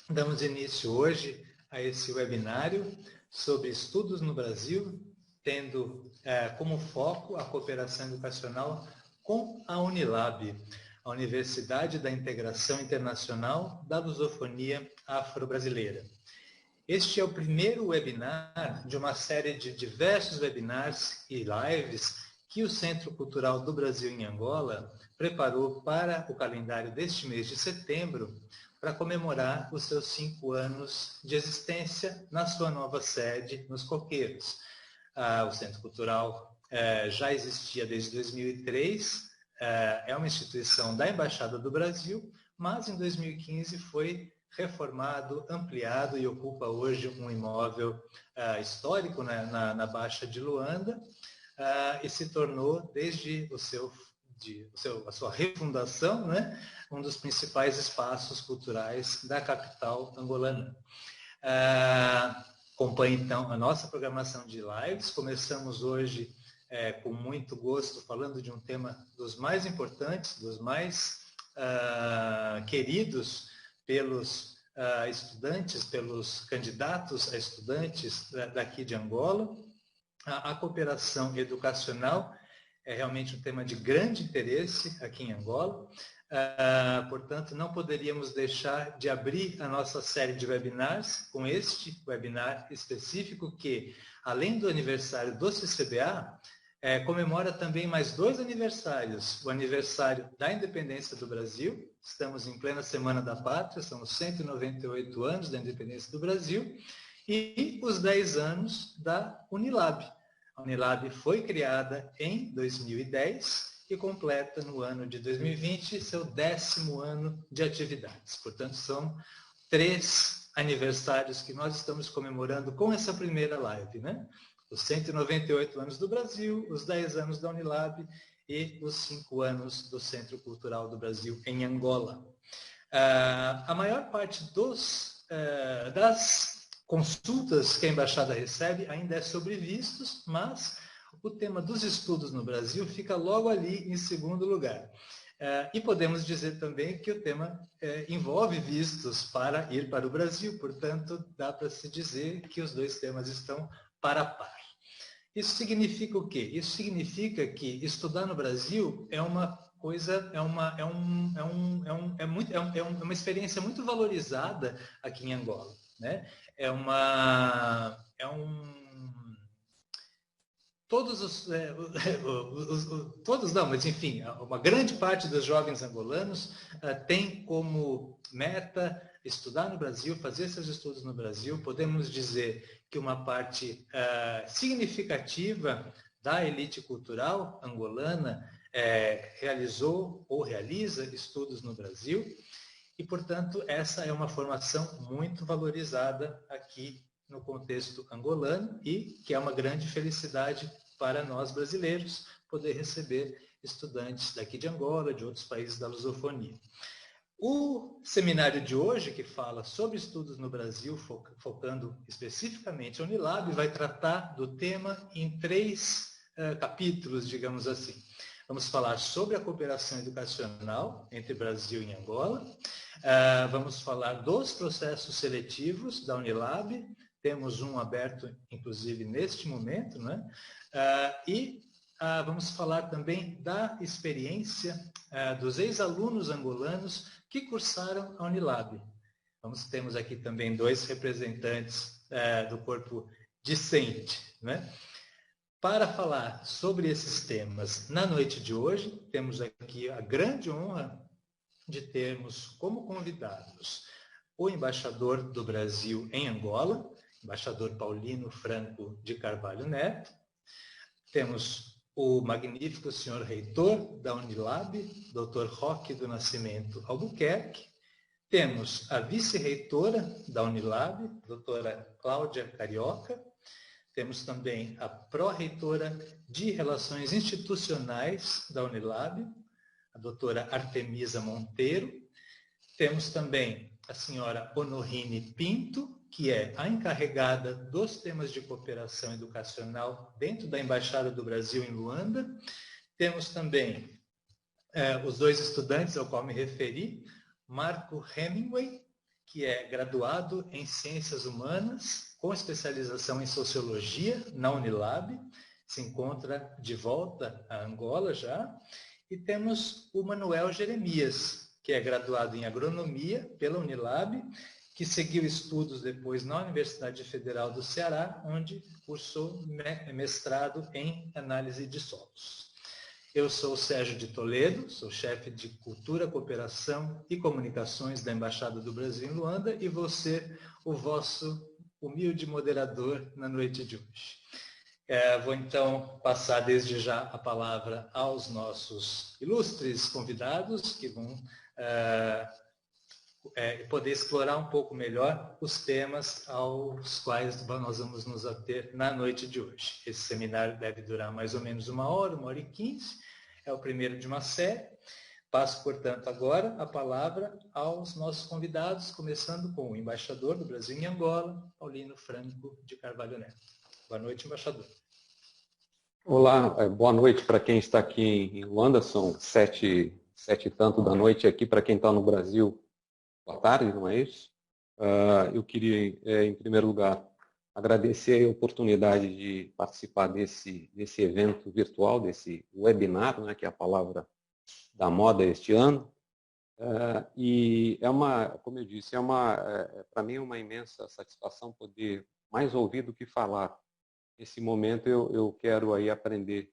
Damos início hoje a esse webinário sobre estudos no Brasil, tendo como foco a cooperação educacional com a Unilab, a Universidade da Integração Internacional da Lusofonia Afro-Brasileira. Este é o primeiro webinar de uma série de diversos webinars e lives que o Centro Cultural do Brasil em Angola preparou para o calendário deste mês de setembro, para comemorar os seus 5 anos de existência na sua nova sede, nos Coqueiros. O Centro Cultural já existia desde 2003, é uma instituição da Embaixada do Brasil, mas em 2015 foi reformado, ampliado e ocupa hoje um imóvel histórico na Baixa de Luanda e se tornou, desde a sua refundação, né, um dos principais espaços culturais da capital angolana. Acompanhe, então, a nossa programação de lives. Começamos hoje com muito gosto, falando de um tema dos mais importantes, dos mais queridos pelos estudantes, pelos candidatos a estudantes daqui de Angola. A cooperação educacional é realmente um tema de grande interesse aqui em Angola. Portanto, não poderíamos deixar de abrir a nossa série de webinars com este webinar específico que, além do aniversário do CCBA, comemora também mais 2 aniversários. O aniversário da independência do Brasil, estamos em plena Semana da Pátria, são os 198 anos da independência do Brasil, e os 10 anos da Unilab. A Unilab foi criada em 2010 e completa no ano de 2020 seu 10º ano de atividades. Portanto, são 3 aniversários que nós estamos comemorando com essa primeira live, né? Os 198 anos do Brasil, os 10 anos da Unilab e os 5 anos do Centro Cultural do Brasil em Angola. A maior parte das consultas que a Embaixada recebe ainda é sobre vistos, mas o tema dos estudos no Brasil fica logo ali em segundo lugar. E podemos dizer também que o tema envolve vistos para ir para o Brasil, portanto, dá para se dizer que os 2 temas estão para a par. Isso significa o quê? Isso significa que estudar no Brasil é uma coisa, é uma experiência muito valorizada aqui em Angola, né? Todos não, mas enfim, uma grande parte dos jovens angolanos tem como meta estudar no Brasil, fazer seus estudos no Brasil. Podemos dizer que uma parte significativa da elite cultural angolana realizou ou realiza estudos no Brasil e, portanto, essa é uma formação muito valorizada aqui no contexto angolano e que é uma grande felicidade para nós brasileiros poder receber estudantes daqui de Angola, de outros países da lusofonia. O seminário de hoje, que fala sobre estudos no Brasil, focando especificamente a Unilab, vai tratar do tema em 3 capítulos, digamos assim. Vamos falar sobre a cooperação educacional entre Brasil e Angola. Vamos falar dos processos seletivos da Unilab. Temos um aberto, inclusive, neste momento, né? Vamos falar também da experiência dos ex-alunos angolanos que cursaram a Unilab. Temos aqui também 2 representantes do corpo discente, né? Para falar sobre esses temas na noite de hoje, temos aqui a grande honra de termos como convidados o embaixador do Brasil em Angola, embaixador Paulino Franco de Carvalho Neto. Temos o magnífico senhor reitor da Unilab, Dr. Roque do Nascimento Albuquerque. Temos a vice-reitora da Unilab, doutora Cláudia Carioca. Temos também a pró-reitora de Relações Institucionais da Unilab, a doutora Artemisa Monteiro. Temos também a senhora Honorine Pinto, que é a encarregada dos temas de cooperação educacional dentro da Embaixada do Brasil em Luanda. Temos também os 2 estudantes ao qual me referi, Marco Hemingway que é graduado em Ciências Humanas, com especialização em Sociologia, na Unilab, se encontra de volta a Angola já. E temos o Manuel Jeremias, que é graduado em Agronomia pela Unilab, que seguiu estudos depois na Universidade Federal do Ceará, onde cursou mestrado em Análise de Solos. Eu sou o Sérgio de Toledo, sou chefe de Cultura, Cooperação e Comunicações da Embaixada do Brasil em Luanda e vou ser o vosso humilde moderador na noite de hoje. Vou então passar desde já a palavra aos nossos ilustres convidados que vão poder explorar um pouco melhor os temas aos quais nós vamos nos ater na noite de hoje. Esse seminário deve durar mais ou menos 1h15, é o primeiro de uma série. Passo, portanto, agora a palavra aos nossos convidados, começando com o embaixador do Brasil em Angola, Paulino Franco de Carvalho Neto. Boa noite, embaixador. Olá, boa noite para quem está aqui em Luanda, são 7 e tanto da noite aqui, para quem está no Brasil, boa tarde, não é isso? Eu queria, em primeiro lugar, agradecer a oportunidade de participar desse evento virtual, desse webinar, né, que é a palavra da moda este ano. E como eu disse, para mim é uma imensa satisfação poder mais ouvir do que falar. Nesse momento eu quero aí aprender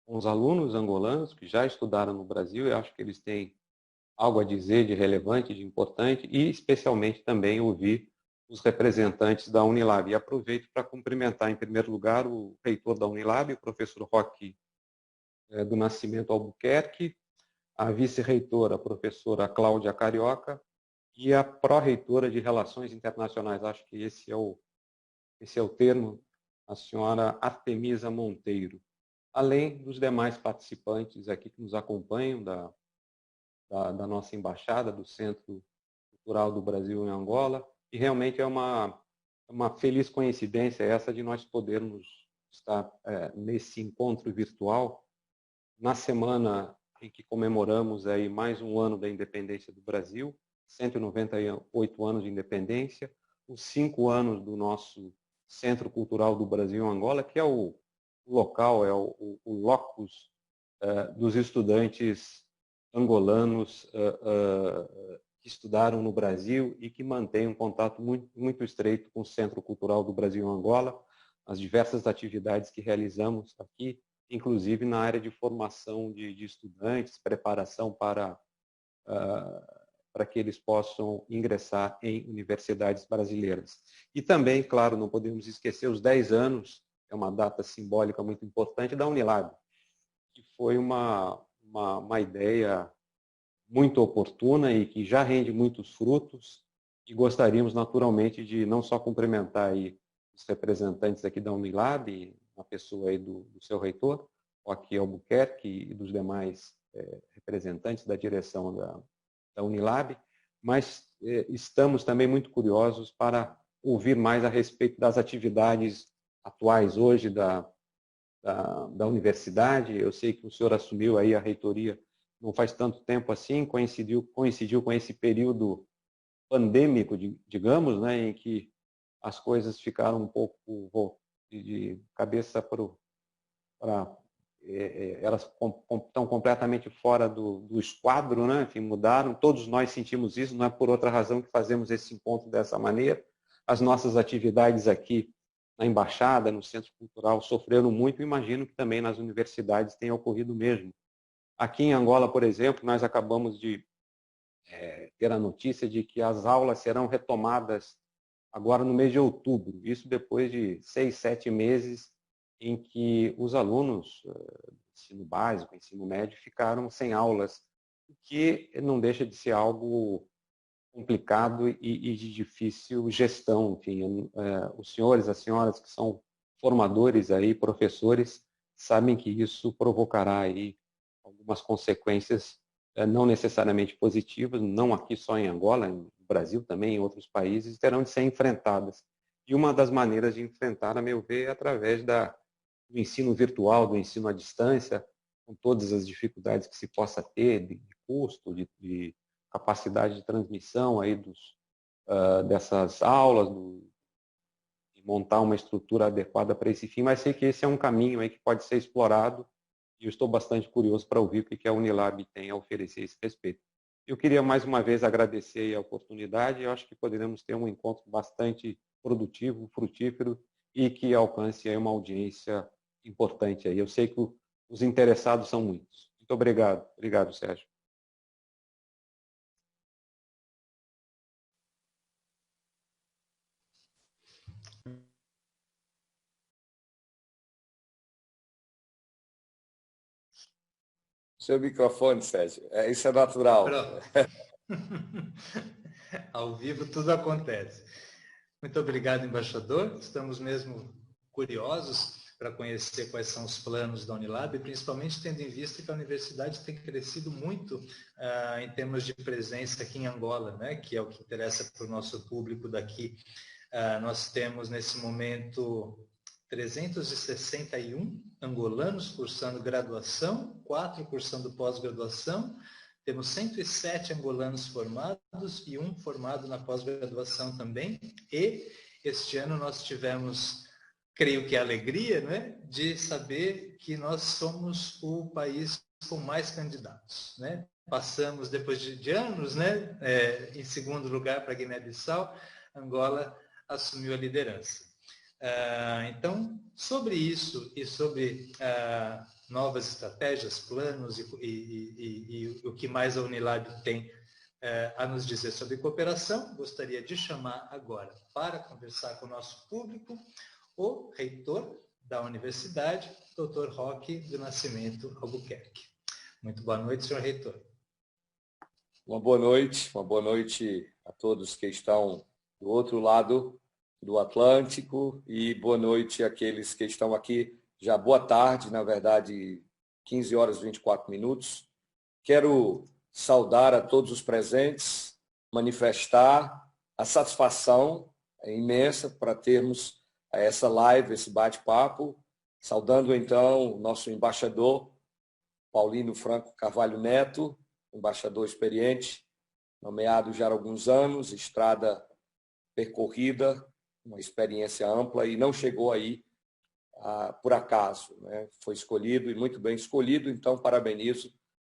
com os alunos angolanos que já estudaram no Brasil, eu acho que eles têm algo a dizer de relevante, de importante, e especialmente também ouvir os representantes da Unilab. E aproveito para cumprimentar, em primeiro lugar, o reitor da Unilab, o professor Roque do Nascimento Albuquerque, a vice-reitora, a professora Cláudia Carioca, e a pró-reitora de Relações Internacionais, acho que esse é o termo, a senhora Artemisa Monteiro, além dos demais participantes aqui que nos acompanham da nossa embaixada, do Centro Cultural do Brasil em Angola, e realmente é uma feliz coincidência essa de nós podermos estar nesse encontro virtual na semana em que comemoramos aí mais um ano da independência do Brasil, 198 anos de independência, os 5 anos do nosso Centro Cultural do Brasil em Angola, que é o local, é o locus dos estudantes angolanos que estudaram no Brasil e que mantêm um contato muito, muito estreito com o Centro Cultural do Brasil em Angola, as diversas atividades que realizamos aqui, inclusive na área de formação de estudantes, preparação para que eles possam ingressar em universidades brasileiras. E também, claro, não podemos esquecer os 10 anos, é uma data simbólica muito importante, da Unilab, que foi uma ideia muito oportuna e que já rende muitos frutos, e gostaríamos naturalmente de não só cumprimentar aí os representantes aqui da Unilab, a pessoa aí do seu reitor, aqui Albuquerque, e dos demais representantes da direção da Unilab, mas estamos também muito curiosos para ouvir mais a respeito das atividades atuais hoje da universidade. Eu sei que o senhor assumiu aí a reitoria não faz tanto tempo assim, coincidiu com esse período pandêmico, digamos, né, em que as coisas ficaram um pouco de cabeça elas estão completamente fora do esquadro, né? Enfim, mudaram, todos nós sentimos isso, não é por outra razão que fazemos esse encontro dessa maneira. As nossas atividades aqui na Embaixada, no Centro Cultural, sofreram muito, imagino que também nas universidades tenha ocorrido o mesmo. Aqui em Angola, por exemplo, nós acabamos de ter a notícia de que as aulas serão retomadas agora no mês de outubro, isso depois de 6, 7 meses em que os alunos ensino básico, ensino médio, ficaram sem aulas, o que não deixa de ser algo complicado e de difícil gestão. Enfim, os senhores, as senhoras que são formadores aí, professores, sabem que isso provocará aí algumas consequências não necessariamente positivas, não aqui só em Angola, no Brasil também, em outros países, terão de ser enfrentadas. E uma das maneiras de enfrentar, a meu ver, é através do ensino virtual, do ensino à distância, com todas as dificuldades que se possa ter, de custo, de capacidade de transmissão aí dessas aulas, montar uma estrutura adequada para esse fim, mas sei que esse é um caminho aí que pode ser explorado e eu estou bastante curioso para ouvir o que a Unilab tem a oferecer a esse respeito. Eu queria mais uma vez agradecer a oportunidade, eu acho que poderemos ter um encontro bastante produtivo, frutífero e que alcance aí uma audiência importante aí. Eu sei que os interessados são muitos. Muito obrigado. Obrigado, Sérgio. Seu microfone, Sérgio. Isso é natural. Ao vivo tudo acontece. Muito obrigado, embaixador. Estamos mesmo curiosos para conhecer quais são os planos da Unilab, principalmente tendo em vista que a universidade tem crescido muito em termos de presença aqui em Angola, né? Que é o que interessa para o nosso público daqui. Nós temos, nesse momento, 361 angolanos cursando graduação, 4 cursando pós-graduação, temos 107 angolanos formados e 1 formado na pós-graduação também, e este ano nós tivemos, creio que a alegria, né, de saber que nós somos o país com mais candidatos, né? Passamos, depois de anos, né, em segundo lugar para Guiné-Bissau, Angola assumiu a liderança. Então, sobre isso e sobre novas estratégias, planos e o que mais a Unilab tem a nos dizer sobre cooperação, gostaria de chamar agora para conversar com o nosso público o reitor da universidade, Dr. Roque do Nascimento Albuquerque. Muito boa noite, senhor reitor. Uma boa noite a todos que estão do outro lado do Atlântico e boa noite àqueles que estão aqui, já boa tarde, na verdade, 15 horas e 24 minutos. Quero saudar a todos os presentes, manifestar a satisfação imensa para termos essa live, esse bate-papo, saudando então o nosso embaixador, Paulino Franco Carvalho Neto, embaixador experiente, nomeado já há alguns anos, estrada percorrida, uma experiência ampla e não chegou aí por acaso, né? Foi escolhido e muito bem escolhido, então parabenizo.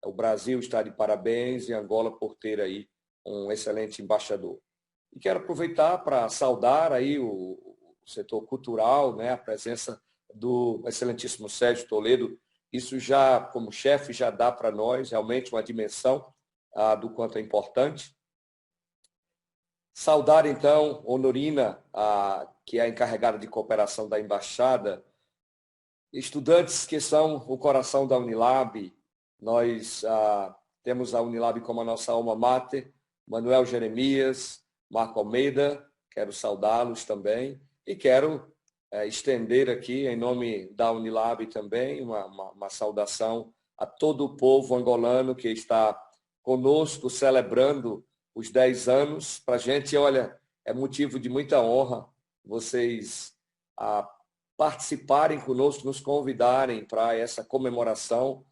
O Brasil está de parabéns e Angola por ter aí um excelente embaixador. E quero aproveitar para saudar aí o setor cultural, né? A presença do excelentíssimo Sérgio Toledo. Isso já, como chefe, já dá para nós realmente uma dimensão do quanto é importante. Saudar, então, Honorina, que é a encarregada de cooperação da Embaixada, estudantes que são o coração da Unilab. Nós temos a Unilab como a nossa alma mater, Manuel Jeremias, Marco Almeida, quero saudá-los também. E quero estender aqui, em nome da Unilab também, uma saudação a todo o povo angolano que está conosco celebrando os 10 anos. Para a gente, olha, é motivo de muita honra vocês participarem conosco, nos convidarem para essa comemoração,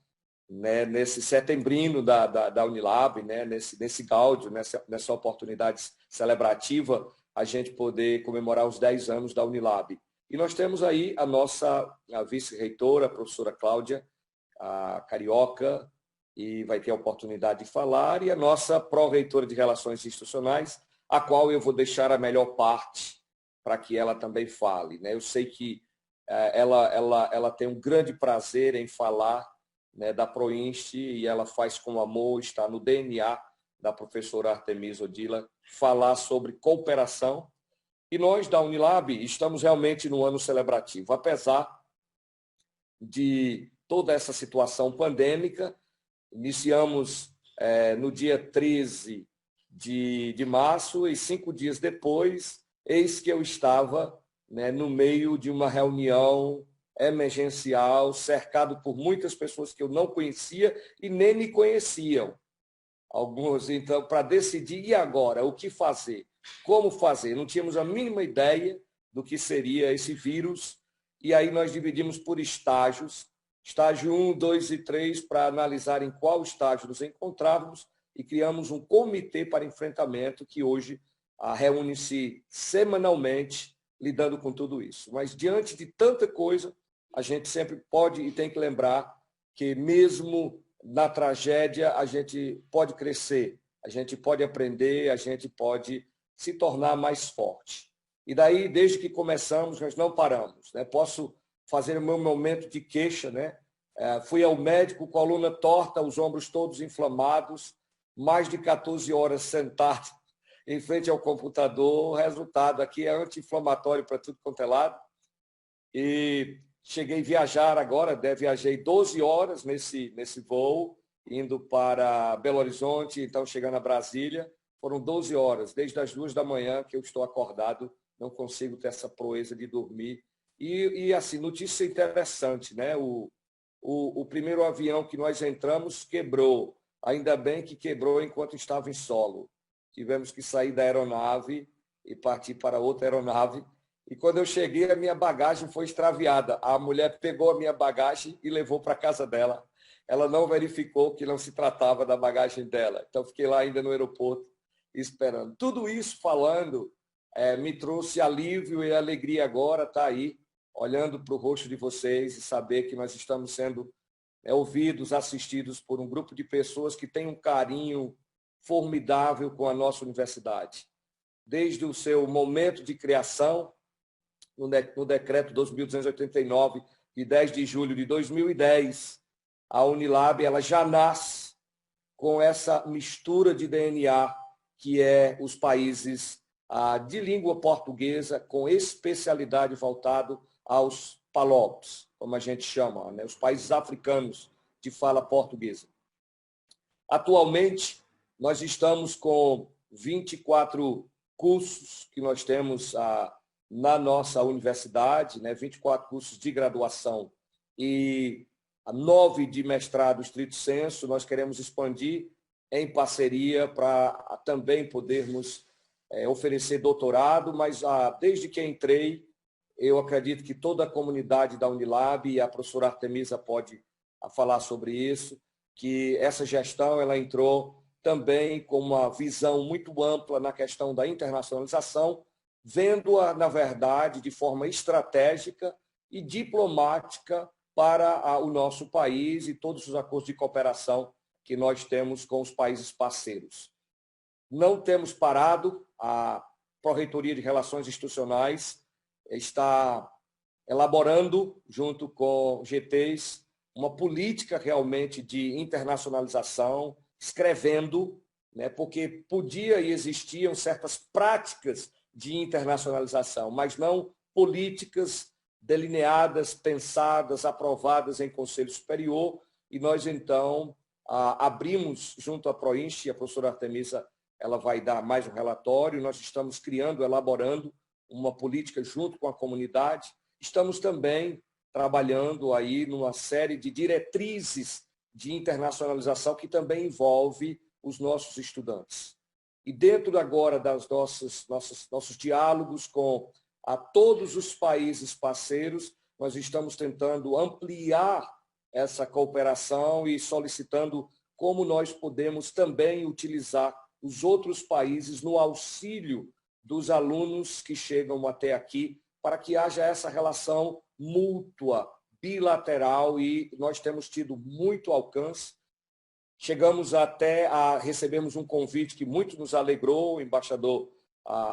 né, nesse setembrino da Unilab, né, nesse gáudio, nessa oportunidade celebrativa, a gente poder comemorar os 10 anos da Unilab. E nós temos aí a vice-reitora, a professora Cláudia, a carioca, e vai ter a oportunidade de falar, e a nossa pró-reitora de Relações Institucionais, a qual eu vou deixar a melhor parte para que ela também fale, né? Eu sei que ela tem um grande prazer em falar, né, da Proinst, e ela faz com amor, está no DNA da professora Artemisa Odila, falar sobre cooperação. E nós, da Unilab, estamos realmente no ano celebrativo, apesar de toda essa situação pandêmica. Iniciamos no dia 13 de março e 5 dias depois, eis que eu estava, né, no meio de uma reunião emergencial, cercado por muitas pessoas que eu não conhecia e nem me conheciam. Alguns, então, para decidir, e agora? O que fazer? Como fazer? Não tínhamos a mínima ideia do que seria esse vírus, e aí nós dividimos por estágios, estágio 1, 2 e 3, para analisar em qual estágio nos encontrávamos, e criamos um comitê para enfrentamento que hoje reúne-se semanalmente lidando com tudo isso. Mas diante de tanta coisa, a gente sempre pode e tem que lembrar que mesmo na tragédia a gente pode crescer, a gente pode aprender, a gente pode se tornar mais forte. E daí, desde que começamos, nós não paramos, né? Posso fazer o meu momento de queixa, né? Fui ao médico, coluna torta, os ombros todos inflamados, mais de 14 horas sentado em frente ao computador. O resultado aqui é anti-inflamatório para tudo quanto é lado. E cheguei a viajar agora, viajei 12 horas nesse voo, indo para Belo Horizonte, então chegando a Brasília. Foram 12 horas, desde as 2 da manhã que eu estou acordado, não consigo ter essa proeza de dormir. E assim, notícia interessante, né? O primeiro avião que nós entramos quebrou. Ainda bem que quebrou enquanto estava em solo. Tivemos que sair da aeronave e partir para outra aeronave. E quando eu cheguei, a minha bagagem foi extraviada. A mulher pegou a minha bagagem e levou para a casa dela. Ela não verificou que não se tratava da bagagem dela. Então, fiquei lá ainda no aeroporto esperando. Tudo isso falando me trouxe alívio e alegria agora estar aí, olhando para o rosto de vocês e saber que nós estamos sendo ouvidos, assistidos por um grupo de pessoas que tem um carinho formidável com a nossa universidade. Desde o seu momento de criação, no decreto 2.289, de 10 de julho de 2010, a Unilab ela já nasce com essa mistura de DNA que é os países de língua portuguesa, com especialidade voltado aos PALOPs, como a gente chama, né? Os países africanos de fala portuguesa. Atualmente, nós estamos com 24 cursos que nós temos na nossa universidade, né? 24 cursos de graduação e 9 de mestrado estrito sensu. Nós queremos expandir em parceria para também podermos oferecer doutorado, mas desde que entrei, eu acredito que toda a comunidade da Unilab, e a professora Artemisa pode falar sobre isso, que essa gestão ela entrou também com uma visão muito ampla na questão da internacionalização, vendo-a, na verdade, de forma estratégica e diplomática para o nosso país e todos os acordos de cooperação que nós temos com os países parceiros. Não temos parado, a Pró-Reitoria de Relações Institucionais está elaborando, junto com GTs, uma política realmente de internacionalização, escrevendo, né, porque podia e existiam certas práticas de internacionalização, mas não políticas delineadas, pensadas, aprovadas em Conselho Superior, e nós, então, abrimos junto à Proinst, a professora Artemisa ela vai dar mais um relatório, nós estamos criando, elaborando uma política junto com a comunidade, estamos também trabalhando aí numa série de diretrizes de internacionalização que também envolve os nossos estudantes. E dentro agora das nossos diálogos com todos os países parceiros, nós estamos tentando ampliar essa cooperação e solicitando como nós podemos também utilizar os outros países no auxílio dos alunos que chegam até aqui, para que haja essa relação mútua, bilateral, e nós temos tido muito alcance. Chegamos até recebemos um convite que muito nos alegrou, o embaixador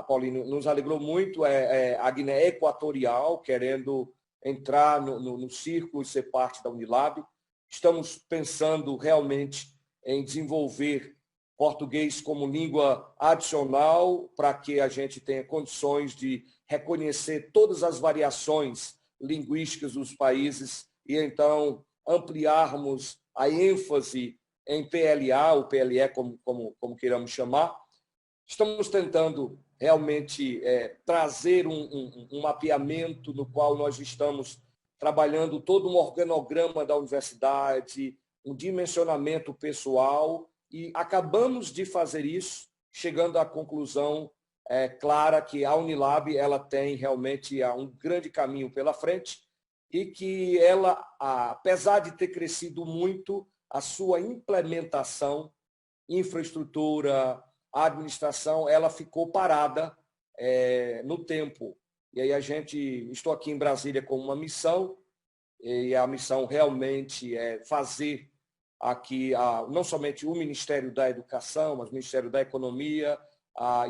Paulino, nos alegrou muito, a Guiné Equatorial, querendo entrar no círculo e ser parte da Unilab. Estamos pensando realmente em desenvolver português como língua adicional para que a gente tenha condições de reconhecer todas as variações linguísticas dos países e, então, ampliarmos a ênfase em PLA, ou PLE, como queiramos chamar. Estamos tentando realmente trazer um mapeamento no qual nós estamos trabalhando todo um organograma da universidade, um dimensionamento pessoal, e acabamos de fazer isso, chegando à conclusão clara que a Unilab ela tem realmente um grande caminho pela frente e que ela, apesar de ter crescido muito, a sua implementação infraestrutura, a administração, ela ficou parada no tempo. E aí estou aqui em Brasília com uma missão, e a missão realmente é fazer aqui não somente o Ministério da Educação, mas o Ministério da Economia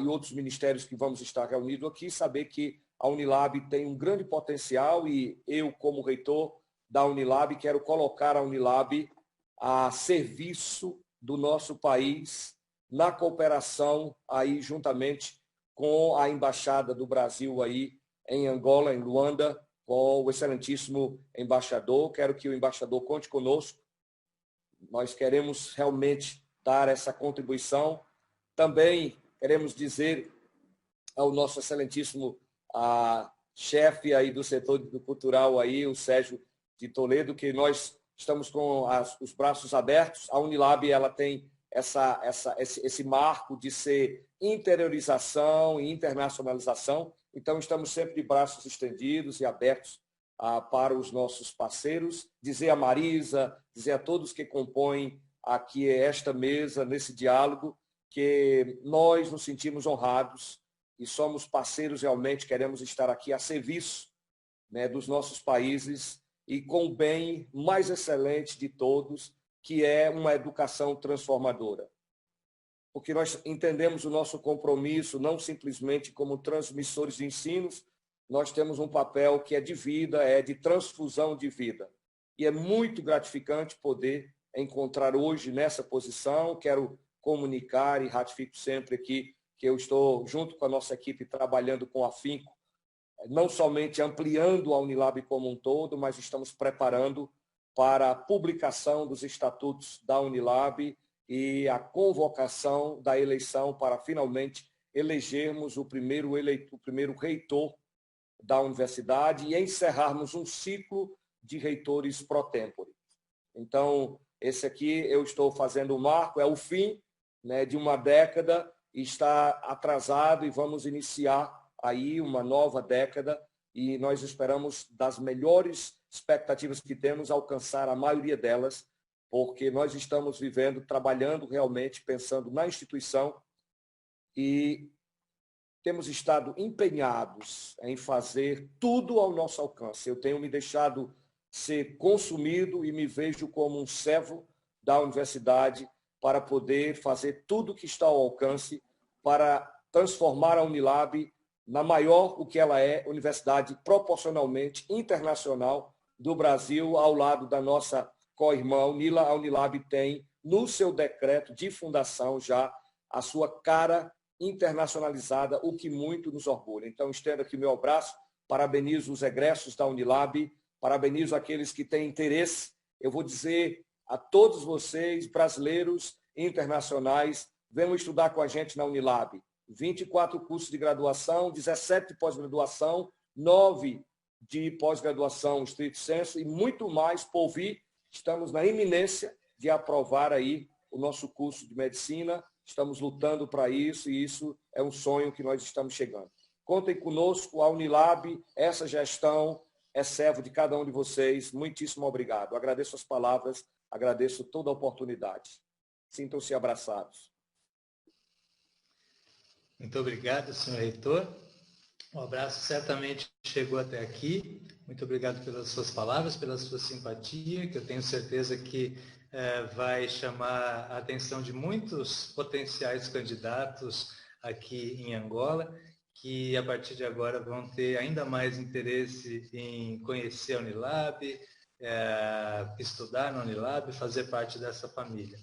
e outros ministérios que vamos estar reunidos aqui, saber que a Unilab tem um grande potencial e eu, como reitor da Unilab, quero colocar a Unilab a serviço do nosso país na cooperação aí juntamente com a Embaixada do Brasil aí em Angola, em Luanda, com o excelentíssimo embaixador. Quero que o embaixador conte conosco. Nós queremos realmente dar essa contribuição. Também queremos dizer ao nosso excelentíssimo chefe aí do setor cultural aí, o Sérgio de Toledo, que nós estamos com os braços abertos. A Unilab ela tem esse marco de ser interiorização e internacionalização. Então, estamos sempre de braços estendidos e abertos para os nossos parceiros. Dizer a Marisa, dizer a todos que compõem aqui esta mesa, nesse diálogo, que nós nos sentimos honrados e somos parceiros realmente, queremos estar aqui a serviço, né, dos nossos países e com o bem mais excelente de todos, que é uma educação transformadora. Porque nós entendemos o nosso compromisso não simplesmente como transmissores de ensinos, nós temos um papel que é de vida, é de transfusão de vida. E é muito gratificante poder encontrar hoje nessa posição. Quero comunicar e ratifico sempre aqui que eu estou, junto com a nossa equipe, trabalhando com afinco, não somente ampliando a Unilab como um todo, mas estamos preparando para a publicação dos estatutos da Unilab e a convocação da eleição para finalmente elegermos o primeiro reitor da universidade e encerrarmos um ciclo de reitores pro tempore. Então, esse aqui eu estou fazendo o marco, é o fim, né, de uma década, está atrasado e vamos iniciar aí uma nova década e nós esperamos, das melhores expectativas que temos, alcançar a maioria delas, porque nós estamos vivendo, trabalhando realmente, pensando na instituição e temos estado empenhados em fazer tudo ao nosso alcance. Eu tenho me deixado ser consumido e me vejo como um servo da universidade para poder fazer tudo que está ao alcance para transformar a Unilab na maior, o que ela é, universidade proporcionalmente internacional do Brasil, ao lado da nossa co-irmã Unila. A Unilab tem, no seu decreto de fundação, já a sua cara internacionalizada, o que muito nos orgulha. Então, estendo aqui o meu abraço, parabenizo os egressos da Unilab, parabenizo aqueles que têm interesse. Eu vou dizer a todos vocês, brasileiros e internacionais, venham estudar com a gente na Unilab. 24 cursos de graduação, 17 de pós-graduação, 9 de pós-graduação estrito sensu e muito mais por vir. Estamos na iminência de aprovar aí o nosso curso de medicina. Estamos lutando para isso e isso é um sonho que nós estamos chegando. Contem conosco, a Unilab, essa gestão é servo de cada um de vocês. Muitíssimo obrigado. Agradeço as palavras, agradeço toda a oportunidade. Sintam-se abraçados. Muito obrigado, senhor reitor. O abraço certamente chegou até aqui. Muito obrigado pelas suas palavras, pela sua simpatia, que eu tenho certeza que vai chamar a atenção de muitos potenciais candidatos aqui em Angola, que a partir de agora vão ter ainda mais interesse em conhecer a Unilab, estudar na Unilab, fazer parte dessa família.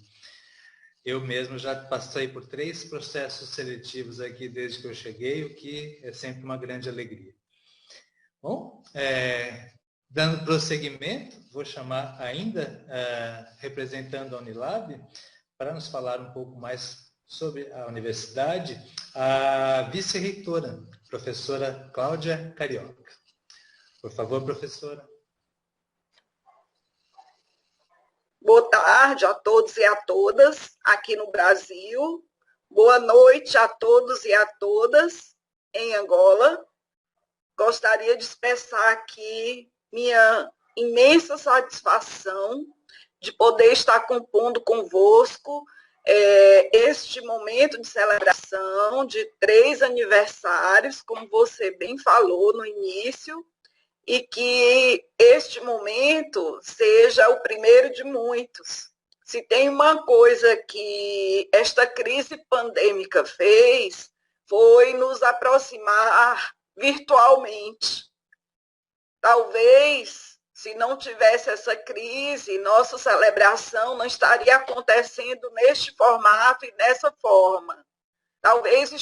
Eu mesmo já passei por 3 processos seletivos aqui desde que eu cheguei, o que é sempre uma grande alegria. Bom, dando prosseguimento, vou chamar ainda, representando a Unilab, para nos falar um pouco mais sobre a universidade, a vice-reitora, professora Cláudia Carioca. Por favor, professora. Boa tarde a todos e a todas aqui no Brasil. Boa noite a todos e a todas em Angola. Gostaria de expressar aqui minha imensa satisfação de poder estar compondo convosco este momento de celebração de 3 aniversários, como você bem falou no início, e que este momento seja o primeiro de muitos. Se tem uma coisa que esta crise pandêmica fez, foi nos aproximar virtualmente. Talvez, se não tivesse essa crise, nossa celebração não estaria acontecendo neste formato e dessa forma. Talvez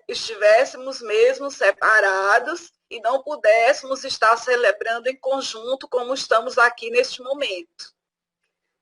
estivéssemos mesmo separados e não pudéssemos estar celebrando em conjunto como estamos aqui neste momento.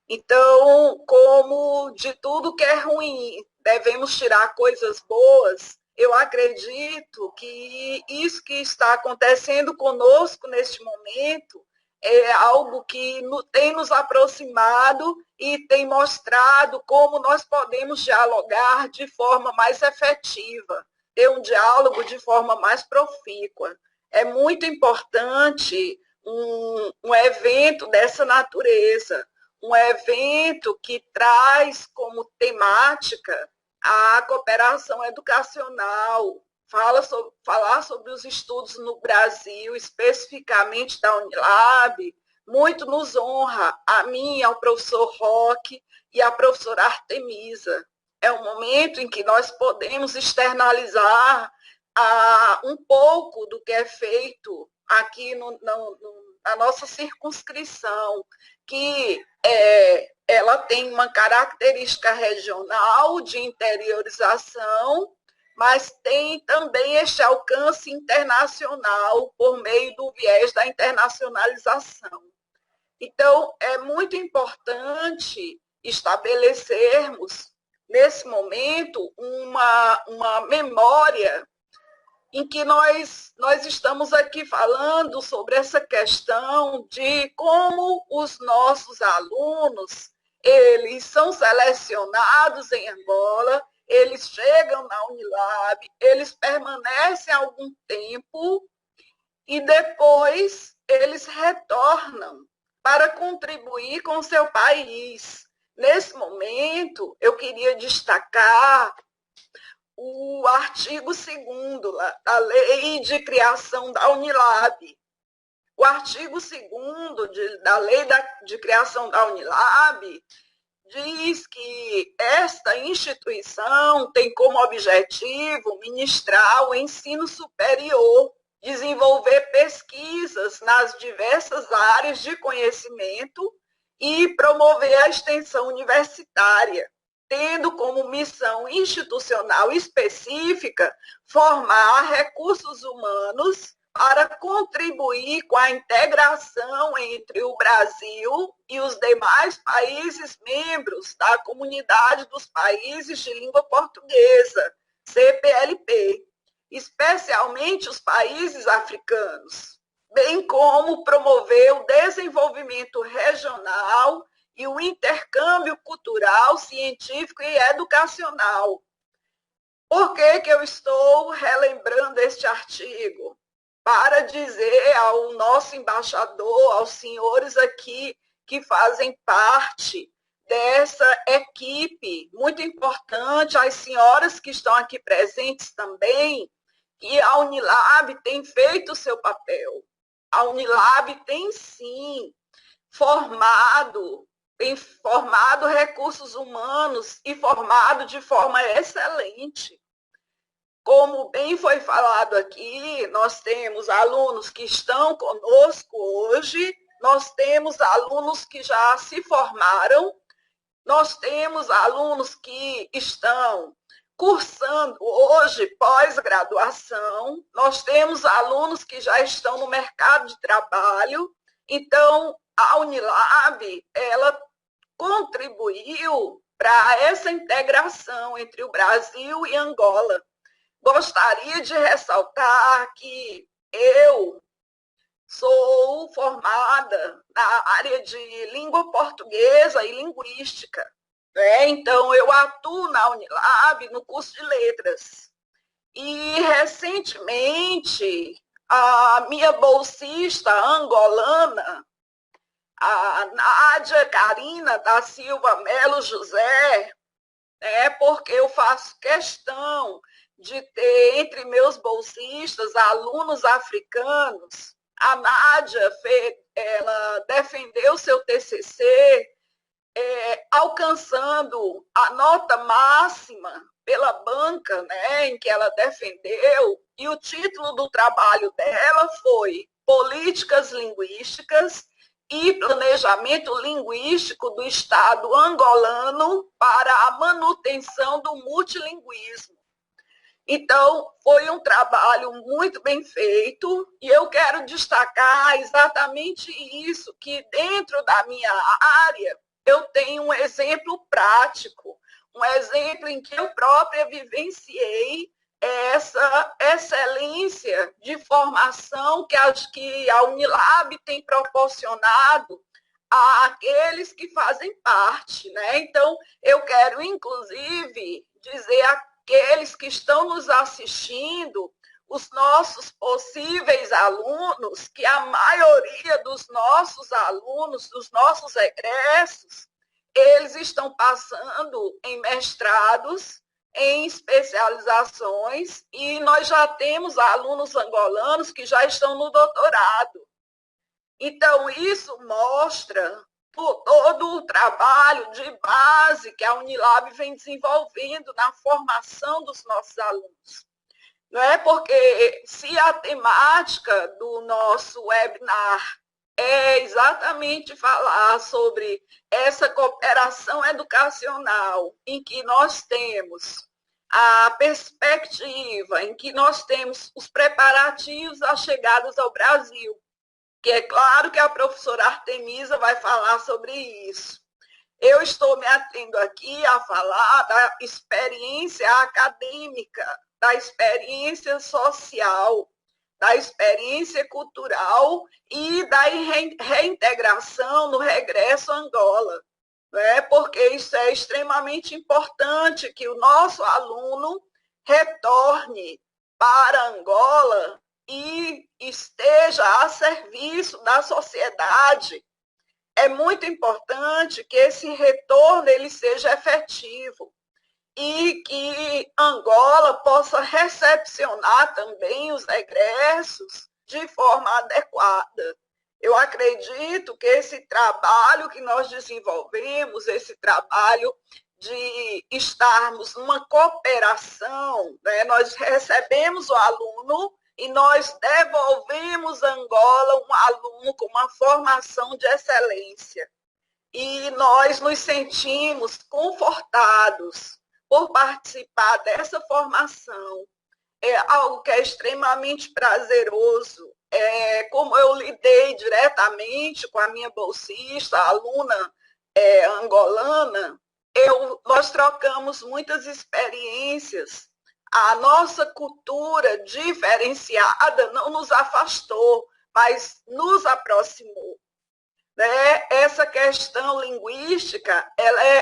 Então, como de tudo que é ruim, devemos tirar coisas boas, eu acredito que isso que está acontecendo conosco neste momento é algo que tem nos aproximado e tem mostrado como nós podemos dialogar de forma mais efetiva, ter um diálogo de forma mais profícua. É muito importante um evento dessa natureza, um evento que traz como temática a cooperação educacional, falar sobre os estudos no Brasil, especificamente da Unilab, muito nos honra, a mim, ao professor Roque e à professora Artemisa. É um momento em que nós podemos externalizar um pouco do que é feito aqui na nossa circunscrição, que ela tem uma característica regional de interiorização, mas tem também este alcance internacional por meio do viés da internacionalização. Então, é muito importante estabelecermos, nesse momento, uma memória em que nós estamos aqui falando sobre essa questão de como os nossos alunos, eles são selecionados em Angola, eles chegam na Unilab, eles permanecem algum tempo e depois eles retornam para contribuir com o seu país. Nesse momento, eu queria destacar o artigo 2º da Lei de Criação da Unilab. O artigo 2º da Lei de Criação da Unilab diz que esta instituição tem como objetivo ministrar o ensino superior, desenvolver pesquisas nas diversas áreas de conhecimento e promover a extensão universitária, tendo como missão institucional específica formar recursos humanos para contribuir com a integração entre o Brasil e os demais países membros da Comunidade dos Países de Língua Portuguesa, CPLP, especialmente os países africanos, bem como promover o desenvolvimento regional e o intercâmbio cultural, científico e educacional. Por que eu estou relembrando este artigo? Para dizer ao nosso embaixador, aos senhores aqui que fazem parte dessa equipe muito importante, às senhoras que estão aqui presentes também, que a Unilab tem feito o seu papel. A Unilab tem, sim, formado recursos humanos e formado de forma excelente. Como bem foi falado aqui, nós temos alunos que estão conosco hoje, nós temos alunos que já se formaram, nós temos alunos que estão cursando hoje pós-graduação, nós temos alunos que já estão no mercado de trabalho. Então, a Unilab, ela contribuiu para essa integração entre o Brasil e Angola. Gostaria de ressaltar que eu sou formada na área de língua portuguesa e linguística. Então, eu atuo na Unilab no curso de letras. E, recentemente, a minha bolsista angolana, a Nádia Carina da Silva Melo José, né? Porque eu faço questão de ter entre meus bolsistas alunos africanos. A Nádia ela defendeu seu TCC alcançando a nota máxima pela banca, né, em que ela defendeu, e o título do trabalho dela foi Políticas Linguísticas e Planejamento Linguístico do Estado angolano para a manutenção do multilinguismo. Então, foi um trabalho muito bem feito e eu quero destacar exatamente isso, que dentro da minha área eu tenho um exemplo prático, um exemplo em que eu própria vivenciei essa excelência de formação que a Unilab tem proporcionado àqueles que fazem parte, né? Então, eu quero, inclusive, dizer àqueles que estão nos assistindo, os nossos possíveis alunos, que a maioria dos nossos alunos, dos nossos egressos, eles estão passando em mestrados, em especializações, e nós já temos alunos angolanos que já estão no doutorado. Então, isso mostra todo o trabalho de base que a Unilab vem desenvolvendo na formação dos nossos alunos. Não é porque se a temática do nosso webinar é exatamente falar sobre essa cooperação educacional, em que nós temos a perspectiva, em que nós temos os preparativos às chegadas ao Brasil, que é claro que a professora Artemisa vai falar sobre isso. Eu estou me atendo aqui a falar da experiência acadêmica, da experiência social, da experiência cultural e da reintegração no regresso a Angola. Né? Porque isso é extremamente importante, que o nosso aluno retorne para Angola e esteja a serviço da sociedade. É muito importante que esse retorno ele seja efetivo e que Angola possa recepcionar também os egressos de forma adequada. Eu acredito que esse trabalho que nós desenvolvemos, esse trabalho de estarmos numa cooperação, né? Nós recebemos o aluno e nós devolvemos a Angola um aluno com uma formação de excelência. E nós nos sentimos confortados por participar dessa formação. É algo que é extremamente prazeroso. Como eu lidei diretamente com a minha bolsista, a aluna angolana, nós trocamos muitas experiências. A nossa cultura diferenciada não nos afastou, mas nos aproximou. Né? Essa questão linguística,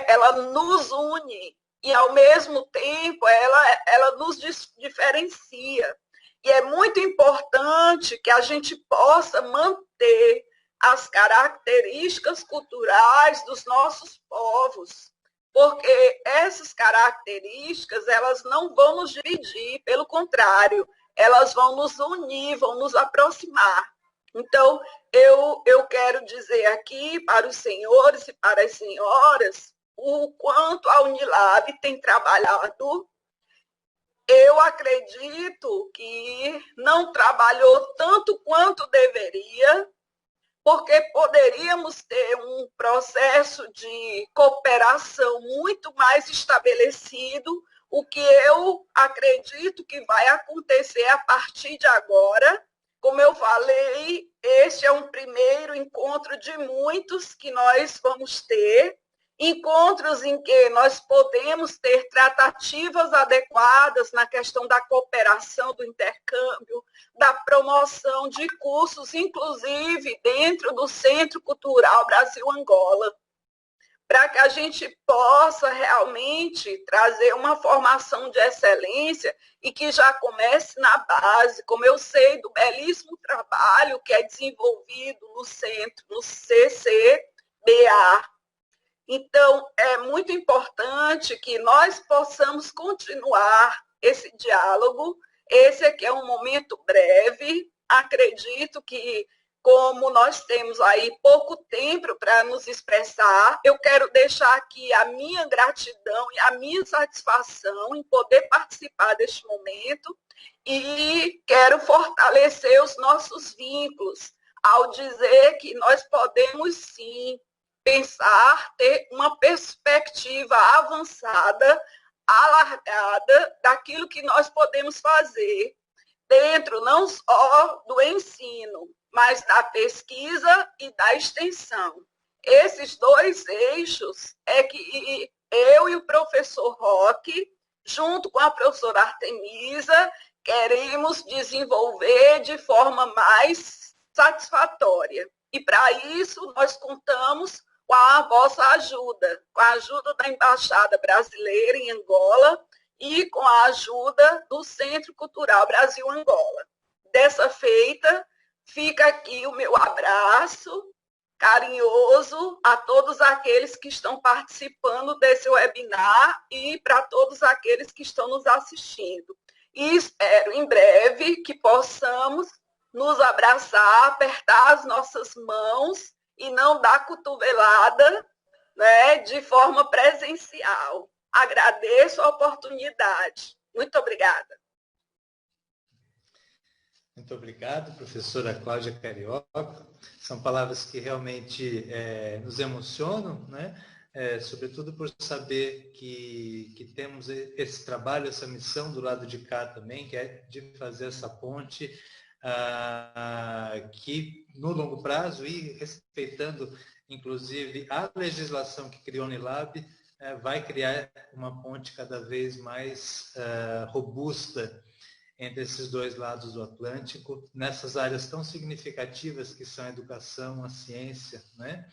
ela nos une e, ao mesmo tempo, ela nos diferencia. E é muito importante que a gente possa manter as características culturais dos nossos povos, porque essas características elas não vão nos dividir, pelo contrário, elas vão nos unir, vão nos aproximar. Então, eu quero dizer aqui para os senhores e para as senhoras o quanto a Unilab tem trabalhado. Eu acredito que não trabalhou tanto quanto deveria, porque poderíamos ter um processo de cooperação muito mais estabelecido, o que eu acredito que vai acontecer a partir de agora. Como eu falei, este é um primeiro encontro de muitos que nós vamos ter, encontros em que nós podemos ter tratativas adequadas na questão da cooperação, do intercâmbio, da promoção de cursos, inclusive dentro do Centro Cultural Brasil-Angola, para que a gente possa realmente trazer uma formação de excelência e que já comece na base, como eu sei do belíssimo trabalho que é desenvolvido no centro, no CCBA. Então, é muito importante que nós possamos continuar esse diálogo. Esse aqui é um momento breve. Acredito que, como nós temos aí pouco tempo para nos expressar, eu quero deixar aqui a minha gratidão e a minha satisfação em poder participar deste momento e quero fortalecer os nossos vínculos ao dizer que nós podemos sim pensar, ter uma perspectiva avançada, alargada daquilo que nós podemos fazer dentro não só do ensino, mas da pesquisa e da extensão. Esses dois eixos é que eu e o professor Roque, junto com a professora Artemisa, queremos desenvolver de forma mais satisfatória. E para isso nós contamos com a vossa ajuda, com a ajuda da Embaixada Brasileira em Angola e com a ajuda do Centro Cultural Brasil-Angola. Dessa feita, fica aqui o meu abraço carinhoso a todos aqueles que estão participando desse webinar e para todos aqueles que estão nos assistindo. E espero em breve que possamos nos abraçar, apertar as nossas mãos e não dar cotovelada, né, de forma presencial. Agradeço a oportunidade. Muito obrigada. Muito obrigado, professora Cláudia Carioca. São palavras que realmente nos emocionam, né? Sobretudo por saber que temos esse trabalho, essa missão do lado de cá também, que é de fazer essa ponte que no longo prazo e respeitando inclusive a legislação que criou a Unilab, vai criar uma ponte cada vez mais robusta entre esses dois lados do Atlântico, nessas áreas tão significativas que são a educação, a ciência, né?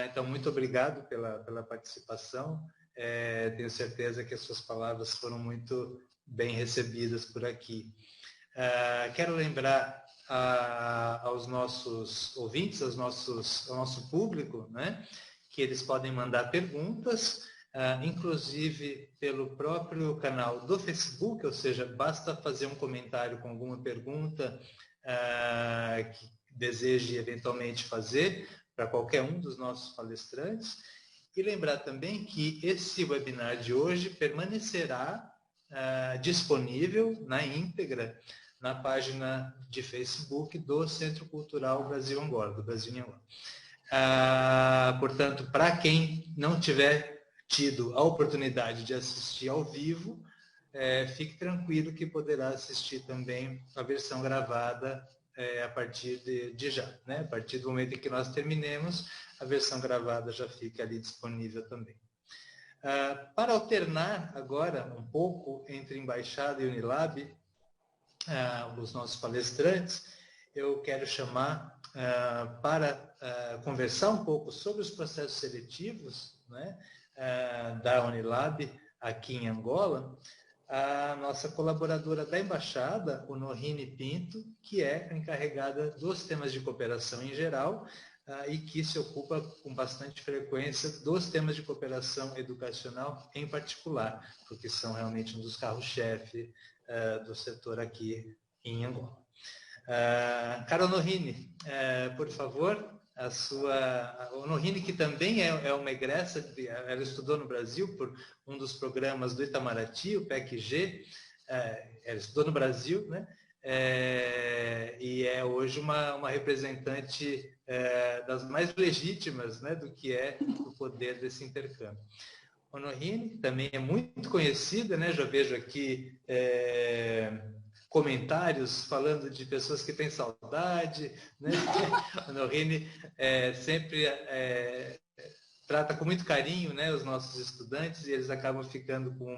Então, muito obrigado pela participação. Tenho certeza que as suas palavras foram muito bem recebidas por aqui. Quero lembrar aos nossos ouvintes, ao nosso público, né, que eles podem mandar perguntas, inclusive pelo próprio canal do Facebook, ou seja, basta fazer um comentário com alguma pergunta que deseje eventualmente fazer para qualquer um dos nossos palestrantes. E lembrar também que esse webinar de hoje permanecerá disponível na íntegra na página de Facebook do Centro Cultural Brasil-Angola, do Brasil em Angola. Portanto, para quem não tiver tido a oportunidade de assistir ao vivo, fique tranquilo que poderá assistir também a versão gravada a partir de já, né? A partir do momento em que nós terminemos, a versão gravada já fica ali disponível também. Para alternar agora um pouco entre Embaixada e Unilab, os nossos palestrantes, eu quero chamar para conversar um pouco sobre os processos seletivos, né, da Unilab aqui em Angola, a nossa colaboradora da Embaixada, o Nohine Pinto, que é a encarregada dos temas de cooperação em geral e que se ocupa com bastante frequência dos temas de cooperação educacional em particular, porque são realmente um dos carros-chefe do setor aqui em Angola. Carol Nohine, por favor, o Nohine, que também é uma egressa, ela estudou no Brasil por um dos programas do Itamaraty, o PEC-G, ela estudou no Brasil, né? E é hoje uma representante das mais legítimas, né, do que é o poder desse intercâmbio. O Nohine também é muito conhecida, né? Já vejo aqui comentários falando de pessoas que têm saudade, né? O Nohine sempre trata com muito carinho, né, os nossos estudantes, e eles acabam ficando com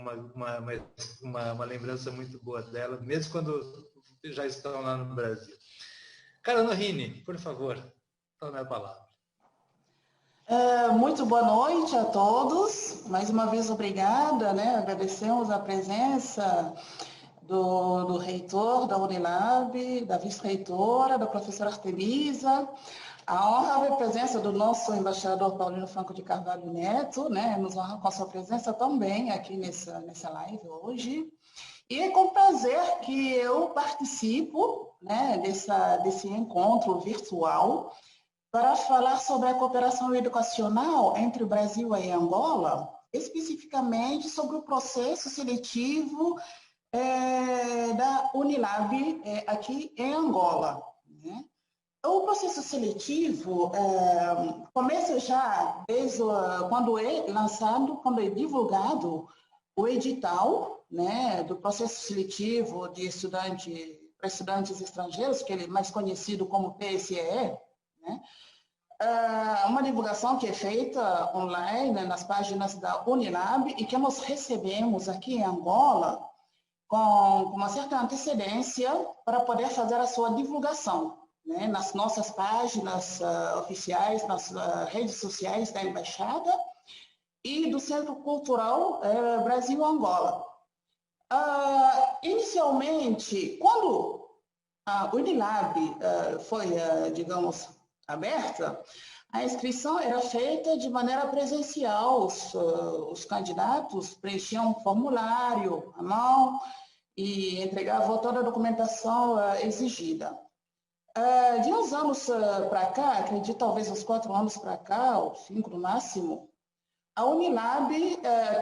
uma lembrança muito boa dela, mesmo quando já estão lá no Brasil. Carol Nohine, por favor, tome a palavra. Muito boa noite a todos. Mais uma vez, obrigada, né? Agradecemos a presença do reitor da Unilab, da vice-reitora, da professora Artemisa, A honra e a presença do nosso embaixador Paulino Franco de Carvalho Neto, né, nos honra com a sua presença também aqui nessa live hoje. E é com prazer que eu participo, né, desse encontro virtual para falar sobre a cooperação educacional entre o Brasil e Angola, especificamente sobre o processo seletivo da Unilab aqui em Angola, né? O processo seletivo começa já desde quando é lançado, quando é divulgado o edital, né, do processo seletivo de para estudantes estrangeiros, que ele é mais conhecido como PSEE, né? Uma divulgação que é feita online, né, nas páginas da Unilab e que nós recebemos aqui em Angola com uma certa antecedência para poder fazer a sua divulgação, né, nas nossas páginas oficiais, nas redes sociais da Embaixada e do Centro Cultural Brasil-Angola. Inicialmente, quando a Unilab foi, digamos, aberta, a inscrição era feita de maneira presencial. Os candidatos preenchiam um formulário à mão e entregavam toda a documentação exigida. De uns anos para cá, acredito talvez uns 4 anos para cá, ou 5 no máximo, a Unilab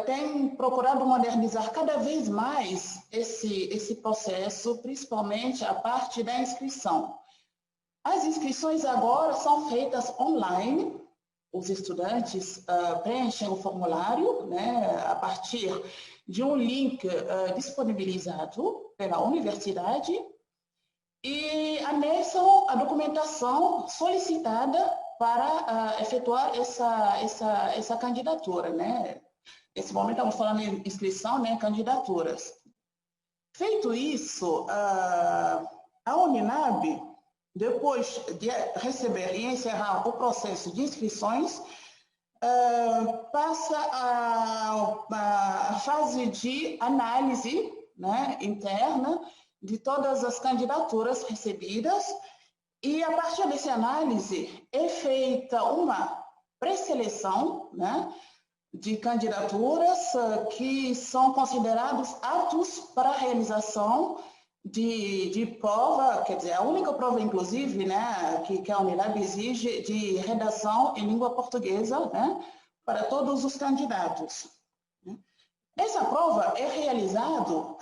tem procurado modernizar cada vez mais esse processo, principalmente a parte da inscrição. As inscrições agora são feitas online. Os estudantes preenchem o formulário, né, a partir de um link disponibilizado pela universidade e anexam a documentação solicitada para efetuar essa candidatura, né? Nesse momento estamos falando em inscrição, né, candidaturas. Feito isso, a Unilab, depois de receber e encerrar o processo de inscrições, passa a fase de análise, né, interna de todas as candidaturas recebidas e, a partir dessa análise, é feita uma pré-seleção, né, de candidaturas que são considerados aptos para a realização de prova, quer dizer, a única prova, inclusive, né, que a Unilab exige de redação em língua portuguesa, né, para todos os candidatos. Essa prova é realizada,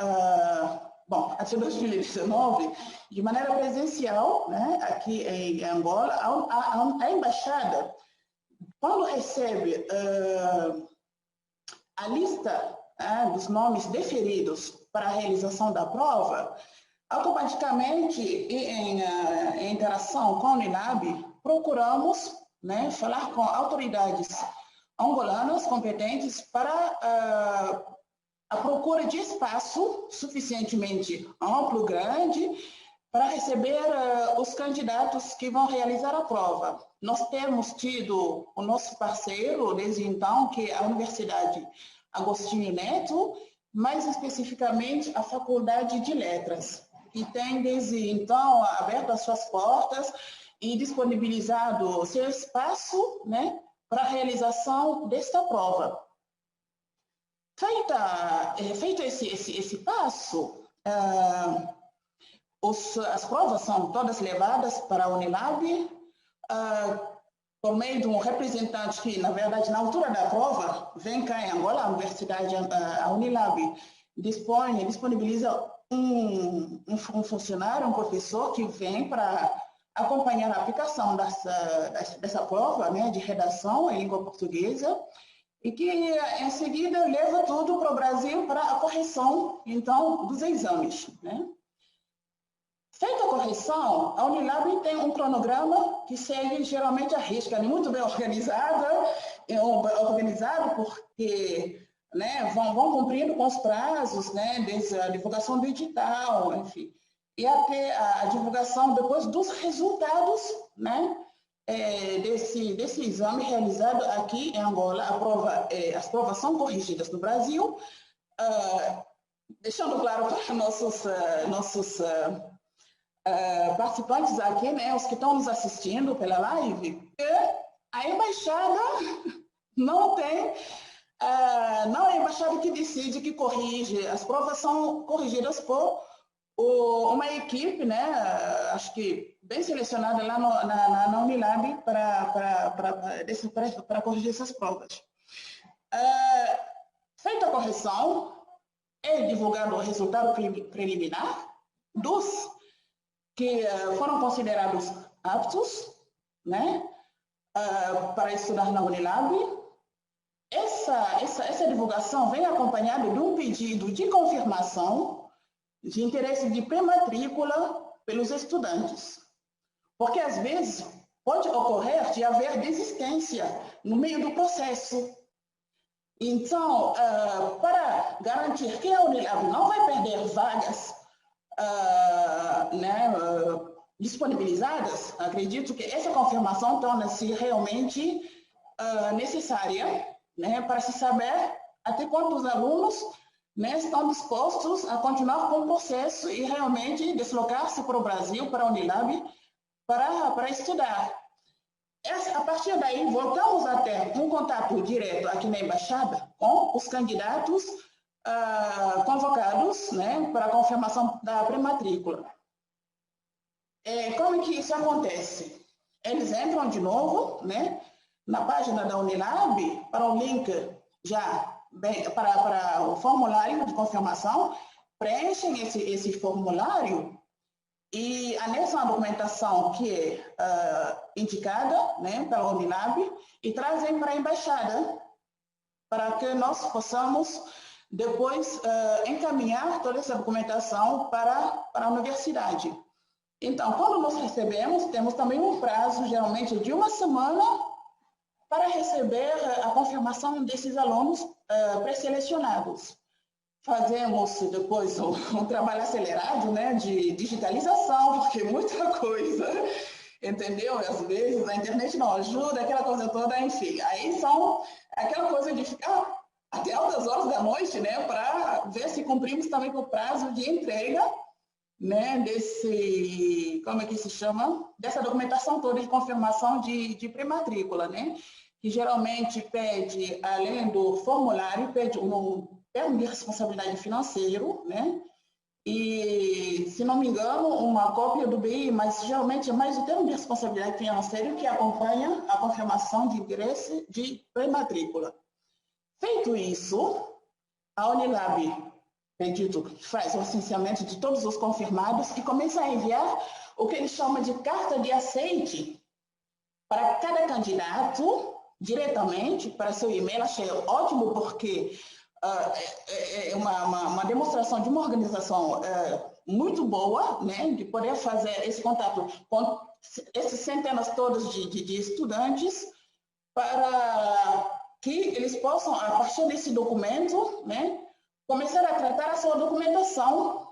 até 2019, de maneira presencial, né, aqui em Angola. A embaixada, quando recebe a lista dos nomes deferidos para a realização da prova, automaticamente, em interação com a Unilab, procuramos, né, falar com autoridades angolanas competentes para a procura de espaço suficientemente amplo, grande, para receber os candidatos que vão realizar a prova. Nós temos tido o nosso parceiro, desde então, que é a Universidade Agostinho Neto, mais especificamente a Faculdade de Letras, que tem, desde então, aberto as suas portas e disponibilizado seu espaço, né, para a realização desta prova. Feito esse passo, as provas são todas levadas para a Unilab, por meio de um representante que, na verdade, na altura da prova, vem cá em Angola, a Universidade, a Unilab, disponibiliza um funcionário, um professor que vem para acompanhar a aplicação dessa prova, né, de redação em língua portuguesa, e que, em seguida, leva tudo para o Brasil para a correção, então, dos exames, né? Feita a correção, a Unilab tem um cronograma que segue geralmente a risca, muito bem organizado porque, né, vão cumprindo com os prazos, né, desde a divulgação do edital, enfim, e até a divulgação depois dos resultados, né, desse exame realizado aqui em Angola. As provas são corrigidas no Brasil, deixando claro para nossos participantes aqui, né, os que estão nos assistindo pela live, que a embaixada não tem, não é a embaixada que decide, que corrige, as provas são corrigidas por uma equipe, né, acho que bem selecionada lá na Unilab para corrigir essas provas. Feita a correção, é divulgado o resultado preliminar dos que foram considerados aptos, né, para estudar na Unilab. Essa divulgação vem acompanhada de um pedido de confirmação de interesse de pré-matrícula pelos estudantes. Porque, às vezes, pode ocorrer de haver desistência no meio do processo. Então, para garantir que a Unilab não vai perder vagas disponibilizadas, acredito que essa confirmação torna-se realmente necessária, né, para se saber até quantos alunos, né, estão dispostos a continuar com o processo e realmente deslocar-se para o Brasil, para a Unilab, para estudar. A partir daí, voltamos a ter um contato direto aqui na Embaixada com os candidatos convocados, né, para a confirmação da pré-matrícula. Como que isso acontece? Eles entram de novo, né, na página da Unilab, para o link para o formulário de confirmação, preenchem esse formulário e anexam a documentação que é indicada, né, pela Unilab e trazem para a Embaixada, para que nós possamos depois encaminhar toda essa documentação para a universidade. Então, quando nós recebemos, temos também um prazo, geralmente, de 1 semana, para receber a confirmação desses alunos pré-selecionados. Fazemos depois um trabalho acelerado, né, de digitalização, porque muita coisa, entendeu? Às vezes a internet não ajuda, aquela coisa toda, enfim. Aí são aquela coisa de ficar até altas horas da noite, né, para ver se cumprimos também com o prazo de entrega, né, como é que se chama? Dessa documentação toda de confirmação de pré-matrícula, né? Que geralmente pede, além do formulário, pede um termo de responsabilidade financeiro, né? E, se não me engano, uma cópia do BI, mas geralmente é mais o termo de responsabilidade financeira que acompanha a confirmação de interesse de pré-matrícula. Feito isso, a Unilab, acredito, faz o licenciamento de todos os confirmados e começa a enviar o que eles chamam de carta de aceite para cada candidato diretamente para seu e-mail. Achei ótimo porque é uma demonstração de uma organização muito boa, né, de poder fazer esse contato com essas centenas todas de estudantes para que eles possam, a partir desse documento, né, começar a tratar a sua documentação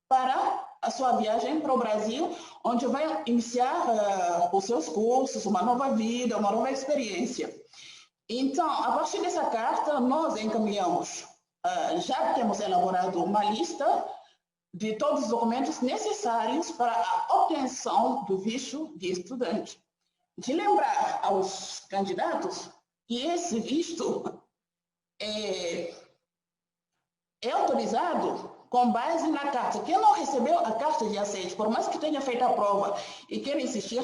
para a sua viagem para o Brasil, onde vai iniciar os seus cursos, uma nova vida, uma nova experiência. Então, a partir dessa carta, nós encaminhamos, já temos elaborado uma lista de todos os documentos necessários para a obtenção do visto de estudante. De lembrar aos candidatos que esse visto é autorizado com base na carta. Quem não recebeu a carta de aceite, por mais que tenha feito a prova e queira insistir,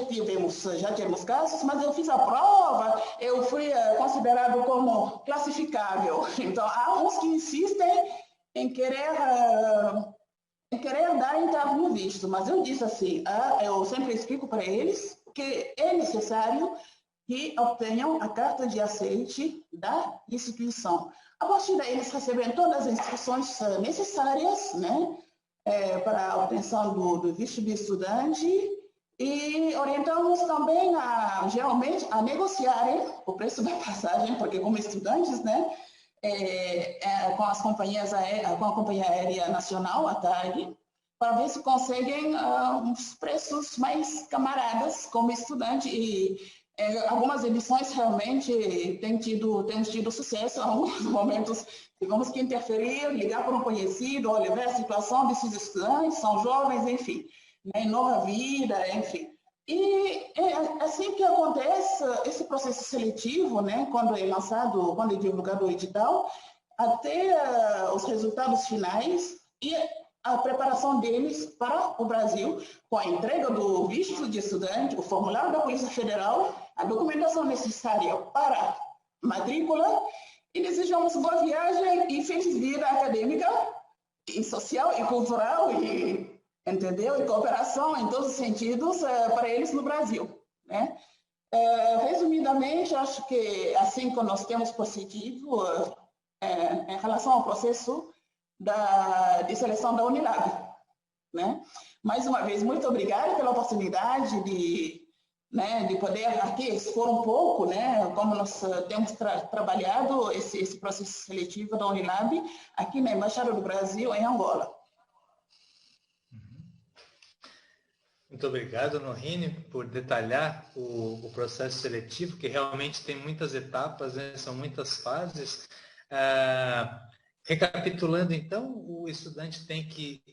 já tivemos casos, mas eu fiz a prova, eu fui considerado como classificável. Então, há uns que insistem em querer dar entrada no visto, mas eu disse assim, eu sempre explico para eles que é necessário que obtenham a carta de aceite da instituição. A partir daí, eles recebem todas as instruções necessárias, né, para a obtenção do visto de estudante e orientamos também, geralmente, a negociarem o preço da passagem, porque como estudantes, né, com as companhias com a Companhia Aérea Nacional, a TAG, para ver se conseguem uns preços mais camaradas como estudante e algumas edições realmente têm tido sucesso. Em alguns momentos tivemos que interferir, ligar para um conhecido, olha, ver a situação desses estudantes, são jovens, enfim. né, em Nova Vida, enfim. E é assim que acontece esse processo seletivo, né, quando é lançado, quando é divulgado o edital, até os resultados finais e a preparação deles para o Brasil, com a entrega do visto de estudante, o formulário da Polícia Federal, a documentação necessária para matrícula, e desejamos boa viagem e feliz vida acadêmica, e social, e cultural, e, entendeu? E cooperação em todos os sentidos para eles no Brasil, né? Resumidamente, acho que assim que nós temos positivo em relação ao processo de seleção da Unilab, né? Mais uma vez, muito obrigada pela oportunidade de poder aqui expor um pouco, né, como nós temos trabalhado esse processo seletivo da Unilab aqui na Embaixada do Brasil em Angola. Muito obrigado, Nohine, por detalhar o processo seletivo, que realmente tem muitas etapas, né? São muitas fases. Recapitulando, então, o estudante tem que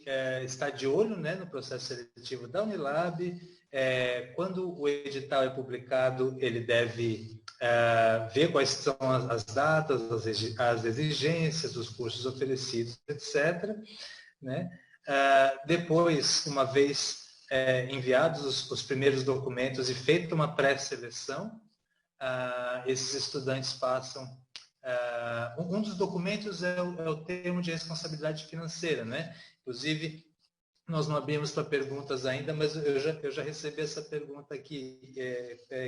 estar de olho, né, no processo seletivo da Unilab. Quando o edital é publicado, ele deve ver quais são as datas, as exigências, os cursos oferecidos, etc., né? Depois, uma vez enviados os primeiros documentos e feita uma pré-seleção, esses estudantes passam. Um dos documentos é o termo de responsabilidade financeira, né? Inclusive, nós não abrimos para perguntas ainda, mas eu já recebi essa pergunta aqui,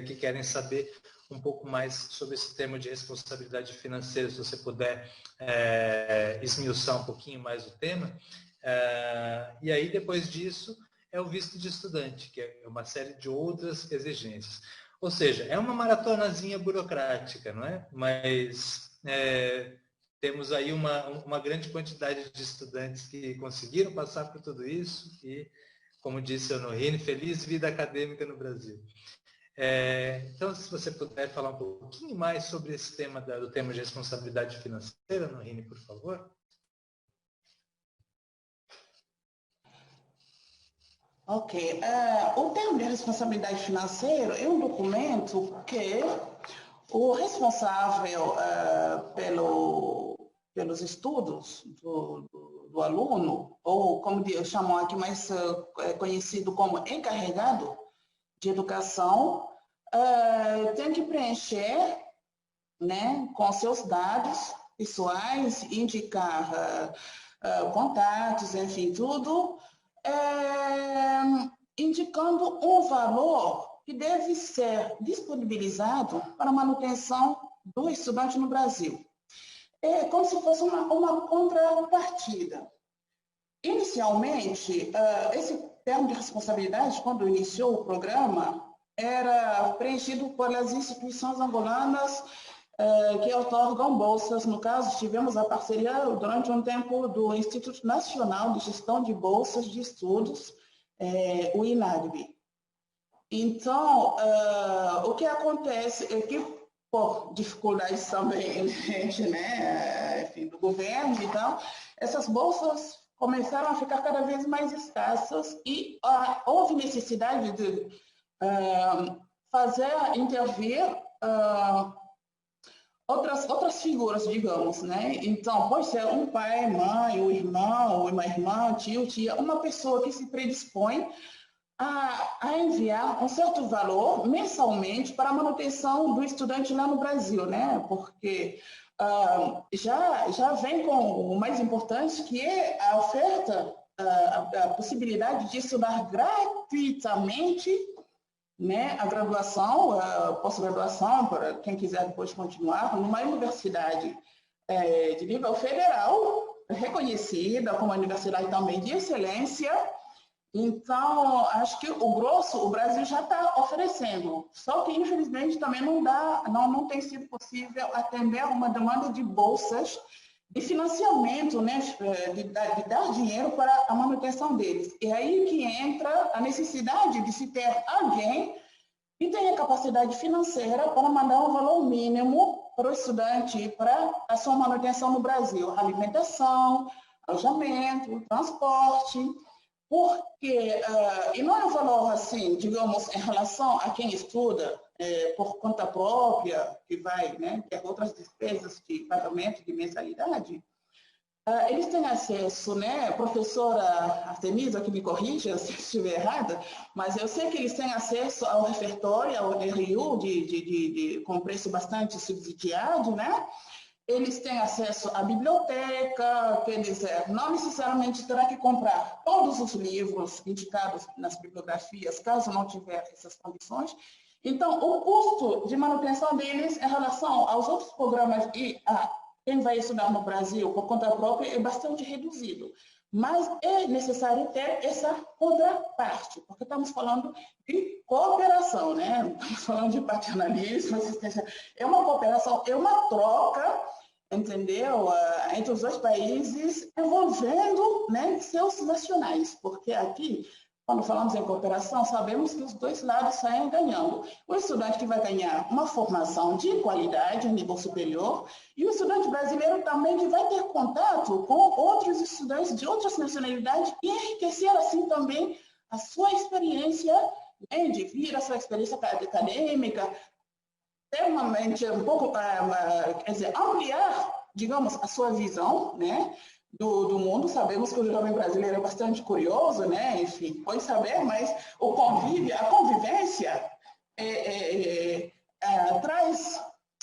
que querem saber um pouco mais sobre esse termo de responsabilidade financeira, se você puder esmiuçar um pouquinho mais o tema. E aí, depois disso, é o visto de estudante, que é uma série de outras exigências. Ou seja, é uma maratonazinha burocrática, não é? Mas temos aí uma grande quantidade de estudantes que conseguiram passar por tudo isso e, como disse a Nohine, feliz vida acadêmica no Brasil. Então, se você puder falar um pouquinho mais sobre esse tema do tema de responsabilidade financeira, Nohine, por favor. Ok. O termo de responsabilidade financeira é um documento que o responsável pelos estudos do aluno, ou como chamam aqui mais conhecido como encarregado de educação, tem que preencher, né, com seus dados pessoais, indicar contatos, enfim, tudo, indicando um valor que deve ser disponibilizado para a manutenção do estudante no Brasil. É como se fosse uma contrapartida. Inicialmente, esse termo de responsabilidade, quando iniciou o programa, era preenchido pelas instituições angolanas que otorgam bolsas. No caso, tivemos a parceria durante um tempo do Instituto Nacional de Gestão de Bolsas de Estudos, o INAGB. Então, o que acontece é que, por dificuldades também, né, enfim, do governo e tal, essas bolsas começaram a ficar cada vez mais escassas e houve necessidade de intervir outras figuras, digamos, né? Então, pode ser um pai, mãe, ou irmão, ou uma irmã, tio, tia, uma pessoa que se predispõe a enviar um certo valor mensalmente para a manutenção do estudante lá no Brasil, né? Porque já vem com o mais importante, que é a oferta, a possibilidade de estudar gratuitamente, né, a graduação, a pós-graduação, para quem quiser depois continuar, numa universidade de nível federal, reconhecida como universidade também de excelência. Então, acho que o Brasil já está oferecendo, só que infelizmente também não tem sido possível atender uma demanda de bolsas, de financiamento, né, de dar dinheiro para a manutenção deles. E aí que entra a necessidade de se ter alguém que tenha capacidade financeira para mandar um valor mínimo para o estudante, para a sua manutenção no Brasil, alimentação, alojamento, transporte. porque, e não é um valor assim, digamos, em relação a quem estuda por conta própria, que vai, né, ter outras despesas de pagamento de mensalidade, eles têm acesso, né, professora Artemisa, que me corrija se estiver errada, mas eu sei que eles têm acesso ao repertório, ao RU, com preço bastante subsidiado, né? Eles têm acesso à biblioteca, quer dizer, não necessariamente terá que comprar todos os livros indicados nas bibliografias, caso não tiver essas condições. Então, o custo de manutenção deles em relação aos outros programas e a quem vai estudar no Brasil por conta própria é bastante reduzido. Mas é necessário ter essa contraparte, porque estamos falando de cooperação, né? Não estamos falando de paternalismo, assistência. É uma cooperação, é uma troca, entendeu? Entre os dois países, envolvendo, né, seus nacionais, porque aqui, quando falamos em cooperação, sabemos que os dois lados saem ganhando. O estudante que vai ganhar uma formação de qualidade, a nível superior, e o estudante brasileiro também que vai ter contato com outros estudantes de outras nacionalidades e enriquecer assim também a sua experiência, né, de vir, a sua experiência acadêmica, ter uma mente um pouco, quer dizer, ampliar, digamos, a sua visão, né, do mundo. Sabemos que o jovem brasileiro é bastante curioso, né? Enfim, pode saber, mas a convivência traz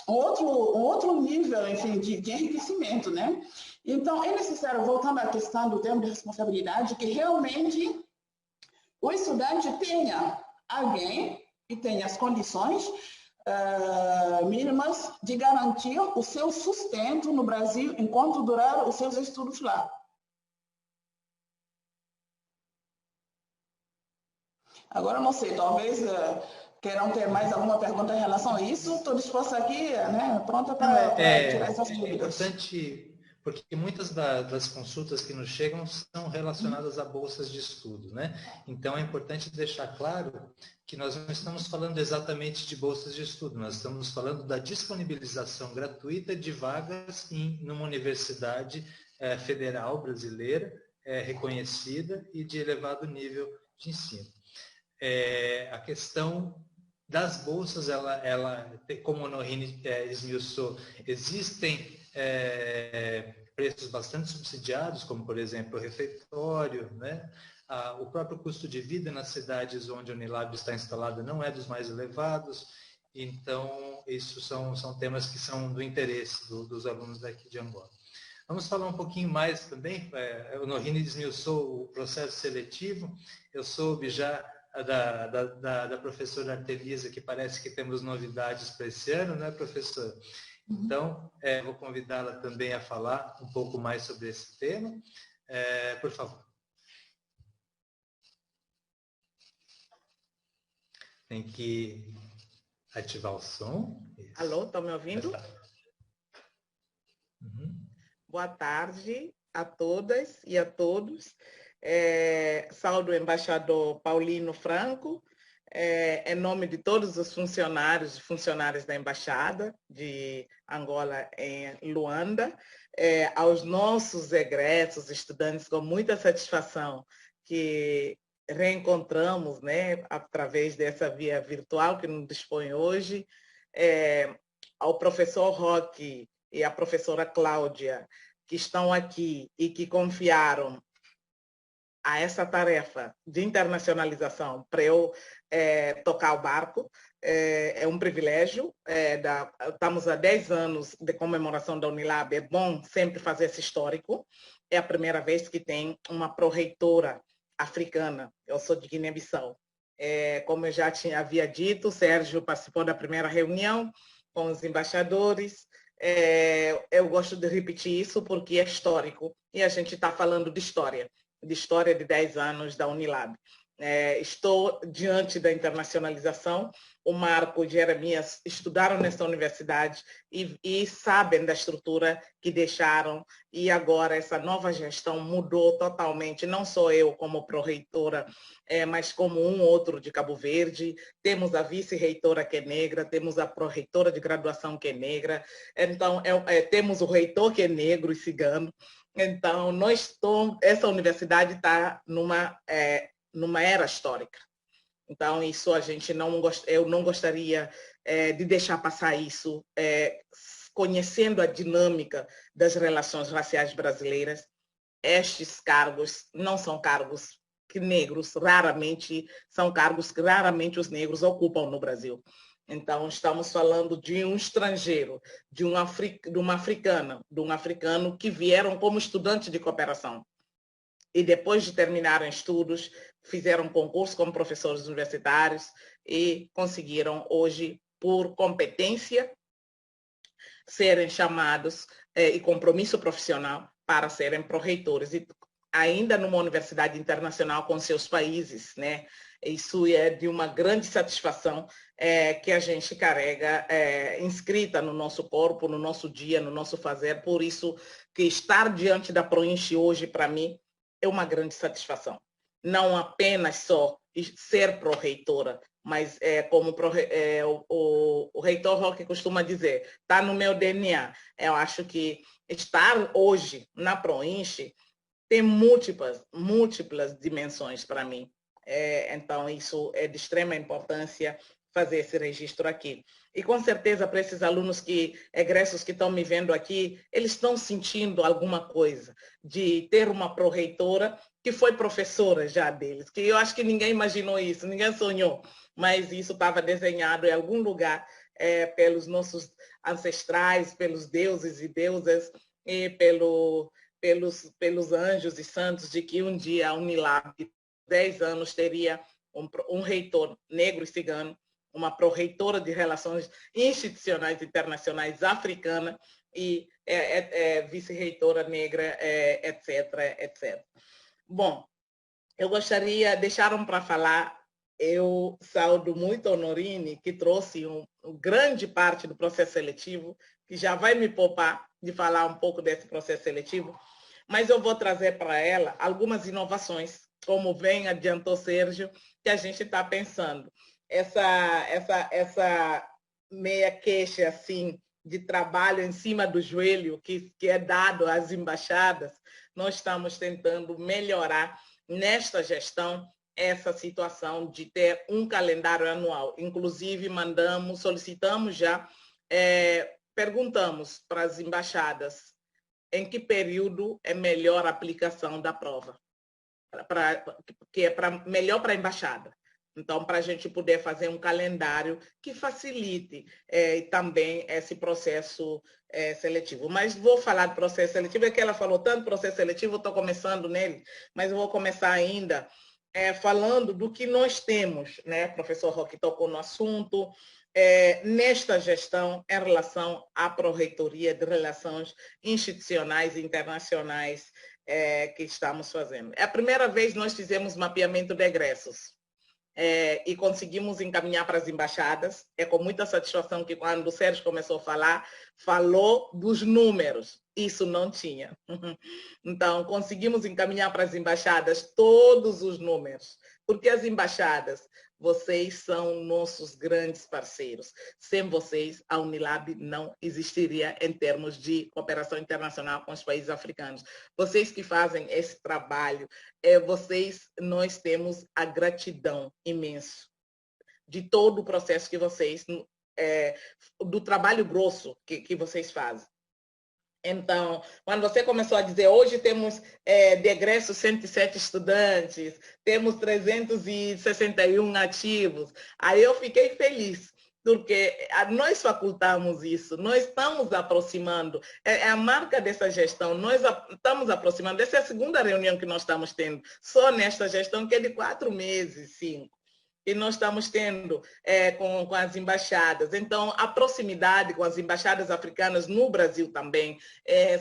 um outro nível, enfim, de enriquecimento, né? Então, é necessário, voltando à questão do termo de responsabilidade, que realmente o estudante tenha alguém que tenha as condições mínimas de garantir o seu sustento no Brasil enquanto durar os seus estudos lá. Agora, não sei, talvez queiram ter mais alguma pergunta em relação a isso. Estou disposta aqui, né, pronta para tirar essas dúvidas. É importante, porque muitas das consultas que nos chegam são relacionadas a bolsas de estudo, né? Então, é importante deixar claro que nós não estamos falando exatamente de bolsas de estudo, nós estamos falando da disponibilização gratuita de vagas numa universidade federal brasileira, reconhecida e de elevado nível de ensino. A questão das bolsas, ela como o Nohine esmiuçou, existem preços bastante subsidiados, como, por exemplo, o refeitório, né? O próprio custo de vida nas cidades onde a Unilab está instalada não é dos mais elevados, então, isso são temas que são do interesse dos alunos daqui de Angola. Vamos falar um pouquinho mais também, o Nohine esmiuçou o processo seletivo, eu soube já da professora Artemisa que parece que temos novidades para esse ano, né, professora? Então, vou convidá-la também a falar um pouco mais sobre esse tema. Por favor. Tem que ativar o som. Isso. Alô, estão me ouvindo? Uhum. Boa tarde a todas e a todos. Saúdo o embaixador Paulino Franco, em nome de todos os funcionários e funcionárias da Embaixada de Angola em Luanda, aos nossos egressos, estudantes, com muita satisfação que reencontramos, né, através dessa via virtual que nos dispõe hoje, ao professor Roque e à professora Cláudia, que estão aqui e que confiaram a essa tarefa de internacionalização para eu tocar o barco. É um privilégio. Estamos há 10 anos de comemoração da Unilab, é bom sempre fazer esse histórico. É a primeira vez que tem uma pró-reitora africana. Eu sou de Guiné-Bissau. Como eu já havia dito, o Sérgio participou da primeira reunião com os embaixadores. Eu gosto de repetir isso porque é histórico e a gente está falando de história de 10 anos da Unilab. Estou diante da internacionalização. O Marco e Jeremias estudaram nessa universidade e sabem da estrutura que deixaram, e agora essa nova gestão mudou totalmente, não só eu como pró-reitora, mas como um outro de Cabo Verde. Temos a vice-reitora que é negra, temos a pró-reitora de graduação que é negra, então temos o reitor que é negro e cigano. Então, essa universidade está numa era histórica. Então, isso eu não gostaria de deixar passar isso, conhecendo a dinâmica das relações raciais brasileiras. Estes cargos não são cargos que negros são cargos que raramente os negros ocupam no Brasil. Então, estamos falando de um estrangeiro, de um africano que vieram como estudante de cooperação. E depois de terminarem estudos, fizeram concurso como professores universitários e conseguiram hoje, por competência, serem chamados e compromisso profissional para serem pró-reitores. E ainda numa universidade internacional com seus países, né? Isso é de uma grande satisfação que a gente carrega inscrita no nosso corpo, no nosso dia, no nosso fazer. Por isso que estar diante da Proinchi hoje, para mim, é uma grande satisfação. Não apenas só ser pró-reitora, mas como o reitor Roque costuma dizer, está no meu DNA. Eu acho que estar hoje na Proinchi tem múltiplas dimensões para mim. Então, isso é de extrema importância fazer esse registro aqui. E com certeza para esses alunos egressos que estão me vendo aqui, eles estão sentindo alguma coisa de ter uma pró-reitora que foi professora já deles, que eu acho que ninguém imaginou isso, ninguém sonhou, mas isso estava desenhado em algum lugar pelos nossos ancestrais, pelos deuses e deusas e pelos anjos e santos, de que um dia a Unilab, 10 anos, teria um reitor negro e cigano, uma pró-reitora de relações institucionais internacionais africana e vice-reitora negra, etc, etc. Bom, eu gostaria, deixaram para falar, eu saúdo muito a Honorine, que trouxe grande parte do processo seletivo, que já vai me poupar de falar um pouco desse processo seletivo, mas eu vou trazer para ela algumas inovações, como bem adiantou Sérgio, que a gente está pensando. Essa meia queixa assim, de trabalho em cima do joelho que é dado às embaixadas, nós estamos tentando melhorar nesta gestão essa situação de ter um calendário anual. Inclusive, solicitamos já, perguntamos para as embaixadas em que período é melhor a aplicação da prova, que é melhor para a embaixada. Então, para a gente poder fazer um calendário que facilite também esse processo seletivo. Mas vou falar do processo seletivo, é que ela falou tanto processo seletivo, eu estou começando nele, mas eu vou começar ainda falando do que nós temos, né? O professor Roque tocou no assunto, nesta gestão em relação à Pró-Reitoria de Relações Institucionais e Internacionais que estamos fazendo. É a primeira vez que nós fizemos mapeamento de egressos. E conseguimos encaminhar para as embaixadas. É com muita satisfação que quando o Sérgio começou a falar, falou dos números. Isso não tinha. Então, conseguimos encaminhar para as embaixadas todos os números, porque as embaixadas, vocês são nossos grandes parceiros. Sem vocês, a Unilab não existiria em termos de cooperação internacional com os países africanos. Vocês que fazem esse trabalho, nós temos a gratidão imensa de todo o processo que vocês, do trabalho grosso que vocês fazem. Então, quando você começou a dizer, hoje temos de egresso 107 estudantes, temos 361 ativos, aí eu fiquei feliz, porque nós facultamos isso, nós estamos aproximando, é a marca dessa gestão, nós estamos aproximando, essa é a segunda reunião que nós estamos tendo, só nesta gestão, que é de 4 meses, 5. E nós estamos tendo com as embaixadas. Então, a proximidade com as embaixadas africanas no Brasil também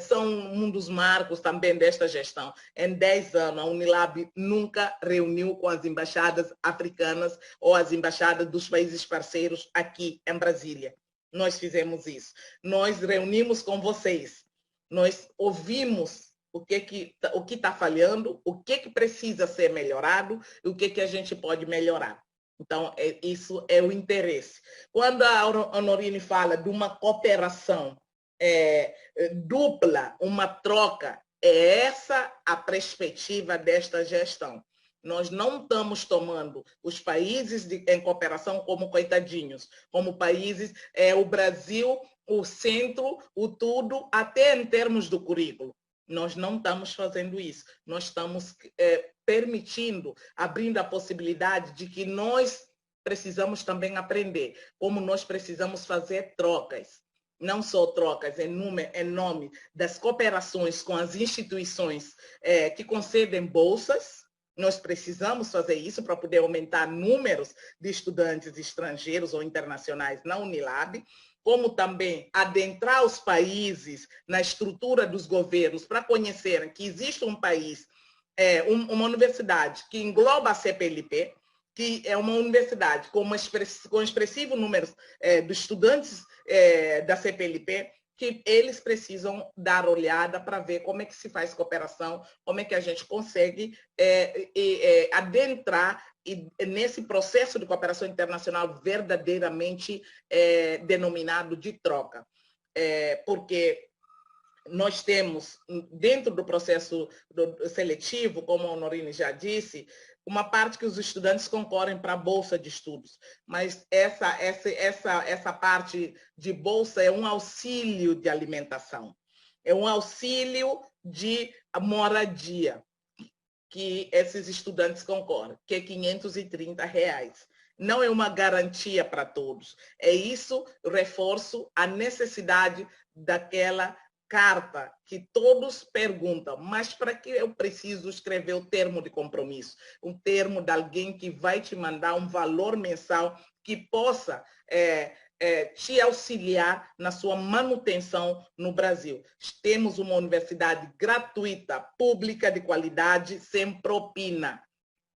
são um dos marcos também desta gestão. Em 10 anos, a Unilab nunca reuniu com as embaixadas africanas ou as embaixadas dos países parceiros aqui em Brasília. Nós fizemos isso. Nós reunimos com vocês. Nós ouvimos o que está falhando, o que precisa ser melhorado e o que a gente pode melhorar. Então, isso é o interesse. Quando a Honorine fala de uma cooperação dupla, uma troca É essa a perspectiva desta gestão. Nós não estamos tomando os países em cooperação como coitadinhos, como países, o Brasil, o centro, o tudo, até em termos do currículo. Nós não estamos fazendo isso. Nós estamos permitindo, abrindo a possibilidade de que nós precisamos também aprender, como nós precisamos fazer trocas. Não só trocas em nome das cooperações com as instituições que concedem bolsas. Nós precisamos fazer isso para poder aumentar números de estudantes estrangeiros ou internacionais na Unilab, como também adentrar os países na estrutura dos governos para conhecerem que existe um país, uma universidade que engloba a CPLP, que é uma universidade com expressivo número de estudantes da CPLP, que eles precisam dar olhada para ver como é que se faz cooperação, como é que a gente consegue adentrar nesse processo de cooperação internacional verdadeiramente denominado de troca. Porque nós temos, dentro do processo seletivo, como a Honorine já disse, uma parte que os estudantes concorrem para a bolsa de estudos, mas essa parte de bolsa é um auxílio de alimentação, é um auxílio de moradia que esses estudantes concorrem, que é R$530. Não é uma garantia para todos. É isso, reforço a necessidade daquela carta que todos perguntam, mas para que eu preciso escrever o termo de compromisso? Um termo de alguém que vai te mandar um valor mensal que possa te auxiliar na sua manutenção no Brasil. Temos uma universidade gratuita, pública, de qualidade, sem propina.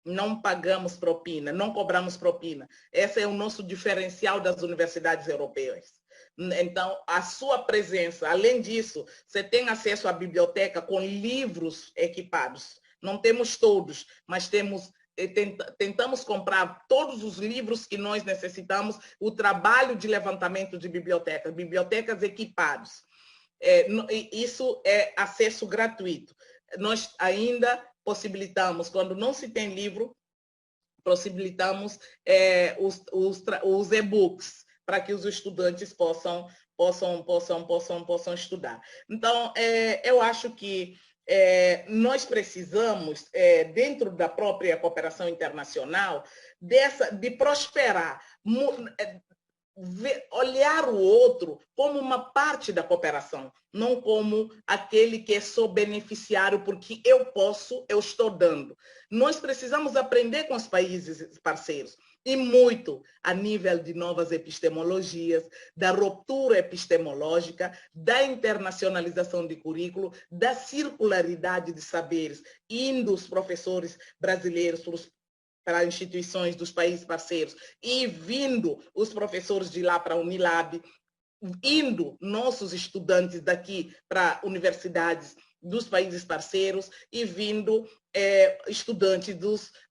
Não pagamos propina, não cobramos propina. Esse é o nosso diferencial das universidades europeias. Então, a sua presença, além disso, você tem acesso à biblioteca com livros equipados. Não temos todos, mas tentamos comprar todos os livros que nós necessitamos, o trabalho de levantamento de bibliotecas equipadas. Isso é acesso gratuito. Nós ainda possibilitamos, quando não se tem livro, possibilitamos os e-books, para que os estudantes possam estudar. Então, eu acho que nós precisamos, dentro da própria cooperação internacional, de prosperar, olhar o outro como uma parte da cooperação, não como aquele que é só beneficiário porque eu estou dando. Nós precisamos aprender com os países parceiros, e muito a nível de novas epistemologias, da ruptura epistemológica, da internacionalização de currículo, da circularidade de saberes, indo os professores brasileiros para instituições dos países parceiros e vindo os professores de lá para a Unilab, indo nossos estudantes daqui para universidades dos países parceiros e vindo estudantes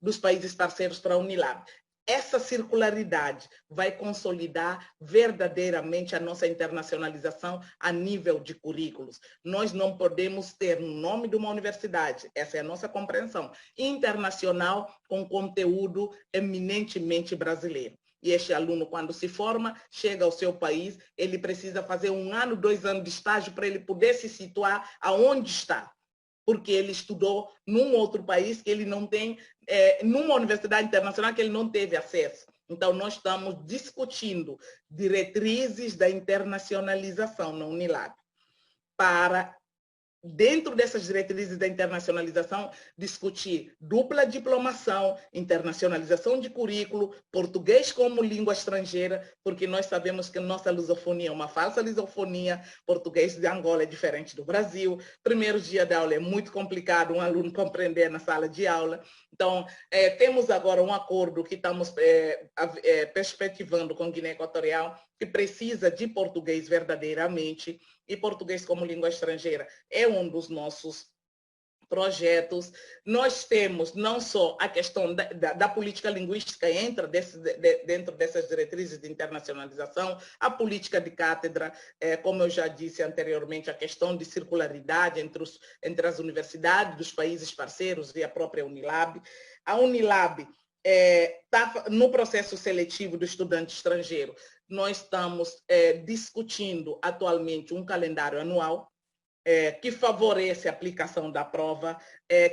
dos países parceiros para a Unilab. Essa circularidade vai consolidar verdadeiramente a nossa internacionalização a nível de currículos. Nós não podemos ter no nome de uma universidade, essa é a nossa compreensão, internacional com conteúdo eminentemente brasileiro. E este aluno, quando se forma, chega ao seu país, ele precisa fazer 1 ano, 2 anos de estágio para ele poder se situar aonde está. Porque ele estudou num outro país que ele não tem, numa universidade internacional que ele não teve acesso. Então, nós estamos discutindo diretrizes da internacionalização na Unilab para, dentro dessas diretrizes da internacionalização, discutir dupla diplomação, internacionalização de currículo, português como língua estrangeira, porque nós sabemos que nossa lusofonia é uma falsa lusofonia, português de Angola é diferente do Brasil, primeiro dia de aula é muito complicado um aluno compreender na sala de aula. Então, temos agora um acordo que estamos perspectivando com Guiné Equatorial, que precisa de português verdadeiramente, e português como língua estrangeira é um dos nossos projetos. Nós temos não só a questão da política linguística entra dentro dessas diretrizes de internacionalização, a política de cátedra, como eu já disse anteriormente, a questão de circularidade entre as universidades dos países parceiros e a própria Unilab. A Unilab está no processo seletivo do estudante estrangeiro. Nós estamos discutindo atualmente um calendário anual que favorece a aplicação da prova,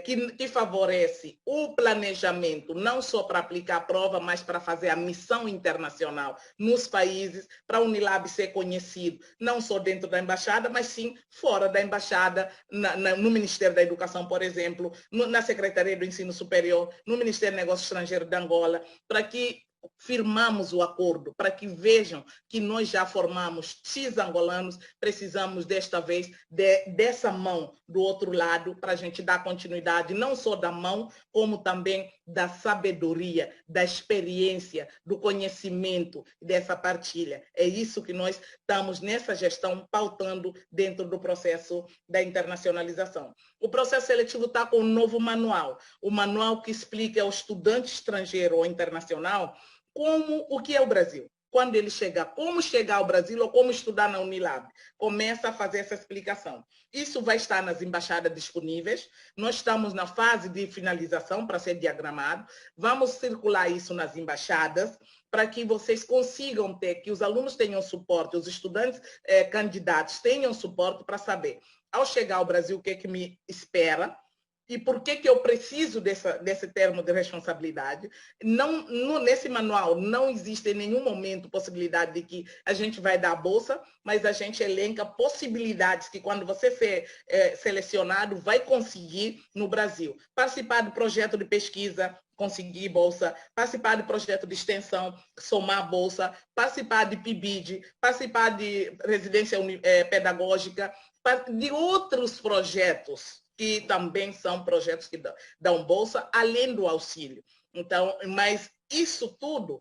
que favorece o planejamento, não só para aplicar a prova, mas para fazer a missão internacional nos países, para a Unilab ser conhecido, não só dentro da embaixada, mas sim fora da embaixada, no Ministério da Educação, por exemplo, na Secretaria do Ensino Superior, no Ministério do Negócios Estrangeiros de Angola, para que firmamos o acordo, para que vejam que nós já formamos X angolanos, precisamos desta vez dessa mão do outro lado para a gente dar continuidade, não só da mão, como também da sabedoria, da experiência, do conhecimento dessa partilha. É isso que nós estamos nessa gestão pautando dentro do processo da internacionalização. O processo seletivo está com um novo manual, o manual que explica ao estudante estrangeiro ou internacional o que é o Brasil. Quando ele chegar, como chegar ao Brasil ou como estudar na Unilab. Começa a fazer essa explicação. Isso vai estar nas embaixadas disponíveis. Nós estamos na fase de finalização para ser diagramado. Vamos circular isso nas embaixadas para que vocês consigam ter, que os alunos tenham suporte, os estudantes candidatos tenham suporte para saber, ao chegar ao Brasil, o que é que me espera, e por que eu preciso desse termo de responsabilidade. Nesse manual não existe em nenhum momento possibilidade de que a gente vai dar a bolsa, mas a gente elenca possibilidades que quando você ser selecionado vai conseguir no Brasil. Participar do projeto de pesquisa, conseguir bolsa, participar do projeto de extensão, somar bolsa, participar de PIBID, participar de residência pedagógica, de outros projetos que também são projetos que dão bolsa, além do auxílio. Então, mas isso tudo,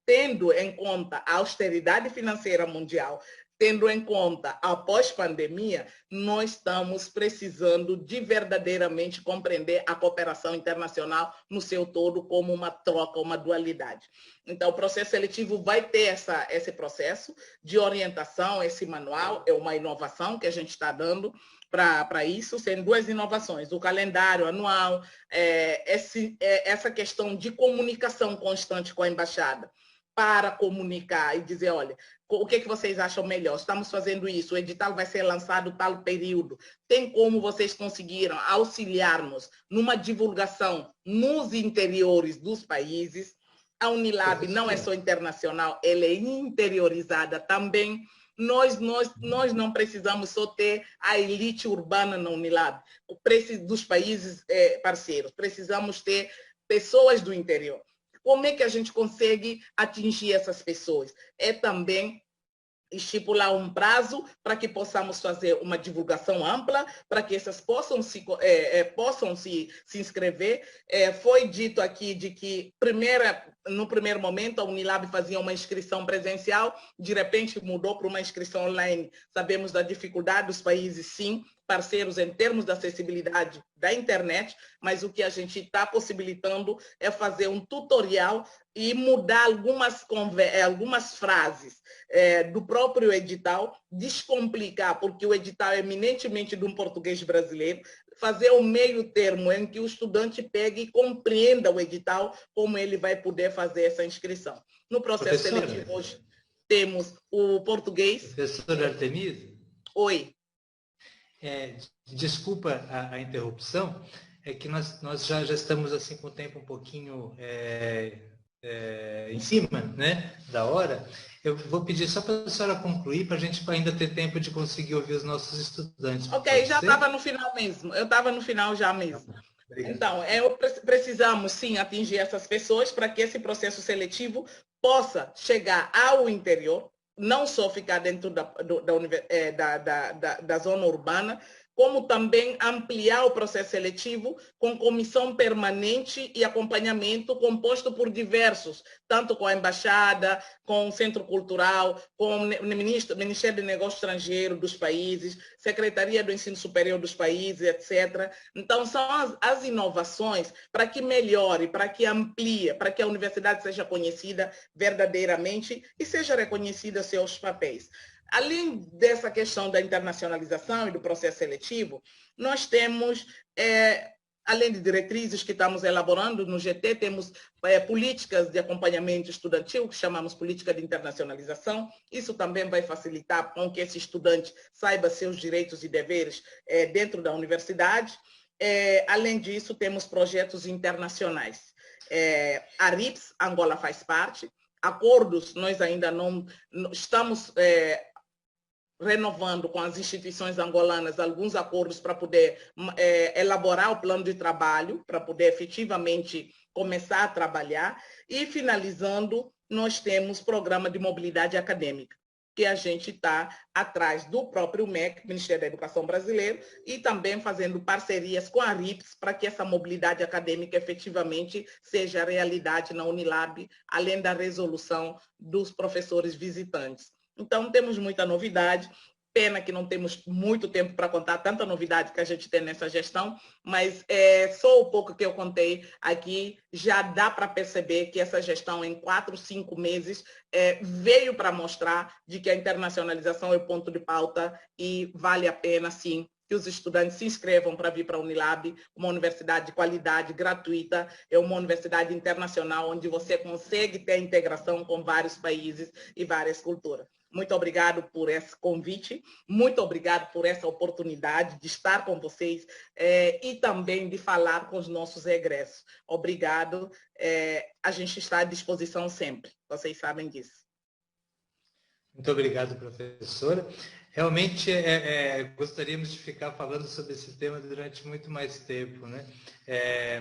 tendo em conta a austeridade financeira mundial, tendo em conta a pós-pandemia, nós estamos precisando de verdadeiramente compreender a cooperação internacional no seu todo como uma troca, uma dualidade. Então, o processo seletivo vai ter esse processo de orientação, esse manual, é uma inovação que a gente está dando para isso, sendo duas inovações, o calendário anual, essa questão de comunicação constante com a embaixada, para comunicar e dizer, olha, o que vocês acham melhor? Estamos fazendo isso, o edital vai ser lançado tal período. Tem como vocês conseguiram auxiliarmos numa divulgação nos interiores dos países? A Unilab não é só internacional, ela é interiorizada também. Nós não precisamos só ter a elite urbana na Unilab, dos países parceiros, precisamos ter pessoas do interior. Como é que a gente consegue atingir essas pessoas? É também estipular um prazo para que possamos fazer uma divulgação ampla, para que essas possam se inscrever. Foi dito aqui de que no primeiro momento a Unilab fazia uma inscrição presencial, de repente mudou para uma inscrição online. Sabemos da dificuldade dos países, sim, parceiros em termos da acessibilidade da internet, mas o que a gente está possibilitando é fazer um tutorial e mudar algumas frases do próprio edital, descomplicar, porque o edital é eminentemente de um português brasileiro, fazer um meio termo em que o estudante pegue e compreenda o edital, como ele vai poder fazer essa inscrição. No processo seletivo hoje temos o português. Professora Artemisa? Oi. Desculpa a interrupção, é que nós já estamos assim com o tempo um pouquinho em cima, né, da hora. Eu vou pedir só para a senhora concluir, para a gente ainda ter tempo de conseguir ouvir os nossos estudantes. Ok, já estava no final mesmo. Eu estava no final já mesmo. Obrigado. Então, precisamos sim atingir essas pessoas para que esse processo seletivo possa chegar ao interior, não só ficar dentro da zona urbana, como também ampliar o processo seletivo com comissão permanente e acompanhamento composto por diversos, tanto com a Embaixada, com o Centro Cultural, com o Ministério de Negócios Estrangeiros dos países, Secretaria do Ensino Superior dos países, etc. Então, são as inovações para que melhore, para que amplie, para que a universidade seja conhecida verdadeiramente e seja reconhecida seus papéis. Além dessa questão da internacionalização e do processo seletivo, nós temos, além de diretrizes que estamos elaborando no GT, temos políticas de acompanhamento estudantil, que chamamos política de internacionalização. Isso também vai facilitar com que esse estudante saiba seus direitos e deveres dentro da universidade. Além disso, temos projetos internacionais. A RIPS, Angola faz parte. Acordos, nós ainda não estamos renovando com as instituições angolanas alguns acordos para poder elaborar o plano de trabalho, para poder efetivamente começar a trabalhar. E, finalizando, nós temos programa de mobilidade acadêmica, que a gente está atrás do próprio MEC, Ministério da Educação Brasileiro, e também fazendo parcerias com a RIPS para que essa mobilidade acadêmica efetivamente seja realidade na Unilab, além da resolução dos professores visitantes. Então, temos muita novidade. Pena que não temos muito tempo para contar tanta novidade que a gente tem nessa gestão, mas só o pouco que eu contei aqui já dá para perceber que essa gestão, em 4, 5 meses, veio para mostrar de que a internacionalização é o ponto de pauta e vale a pena, sim, que os estudantes se inscrevam para vir para a Unilab, uma universidade de qualidade, gratuita, é uma universidade internacional onde você consegue ter integração com vários países e várias culturas. Muito obrigado por esse convite, muito obrigado por essa oportunidade de estar com vocês e também de falar com os nossos egressos. Obrigado, a gente está à disposição sempre, vocês sabem disso. Muito obrigado, professora. Realmente, gostaríamos de ficar falando sobre esse tema durante muito mais tempo, né?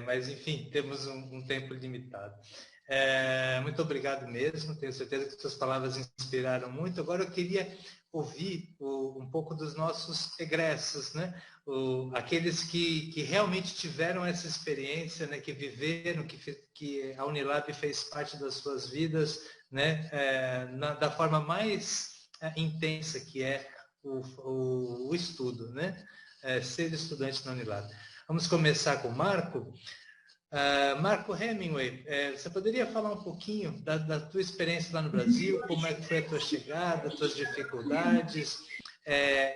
Mas, enfim, temos um tempo limitado. Muito obrigado mesmo, tenho certeza que suas palavras inspiraram muito. Agora eu queria ouvir um pouco dos nossos egressos, né? Aqueles que realmente tiveram essa experiência, né? Que viveram, que a Unilab fez parte das suas vidas, né? Da forma mais intensa que é o estudo, né? Ser estudante na Unilab. Vamos começar com o Marco. Marco Hemingway, você poderia falar um pouquinho da tua experiência lá no Brasil, como é que foi a tua chegada, as tuas dificuldades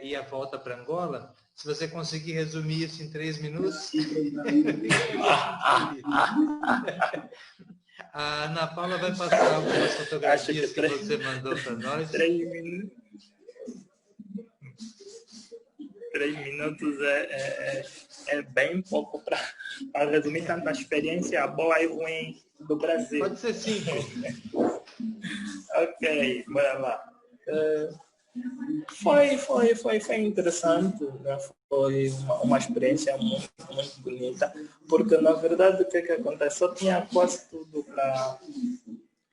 e a volta para Angola? Se você conseguir resumir isso em 3 minutos. A Ana Paula vai passar algumas fotografias que você mandou para nós. 3 minutos. 3 minutos é bem pouco para resumir tanta experiência boa e ruim do Brasil. Pode ser 5. Ok, bora lá. Foi interessante, né? Foi uma experiência muito, muito bonita, porque na verdade o que acontece? Eu tinha quase tudo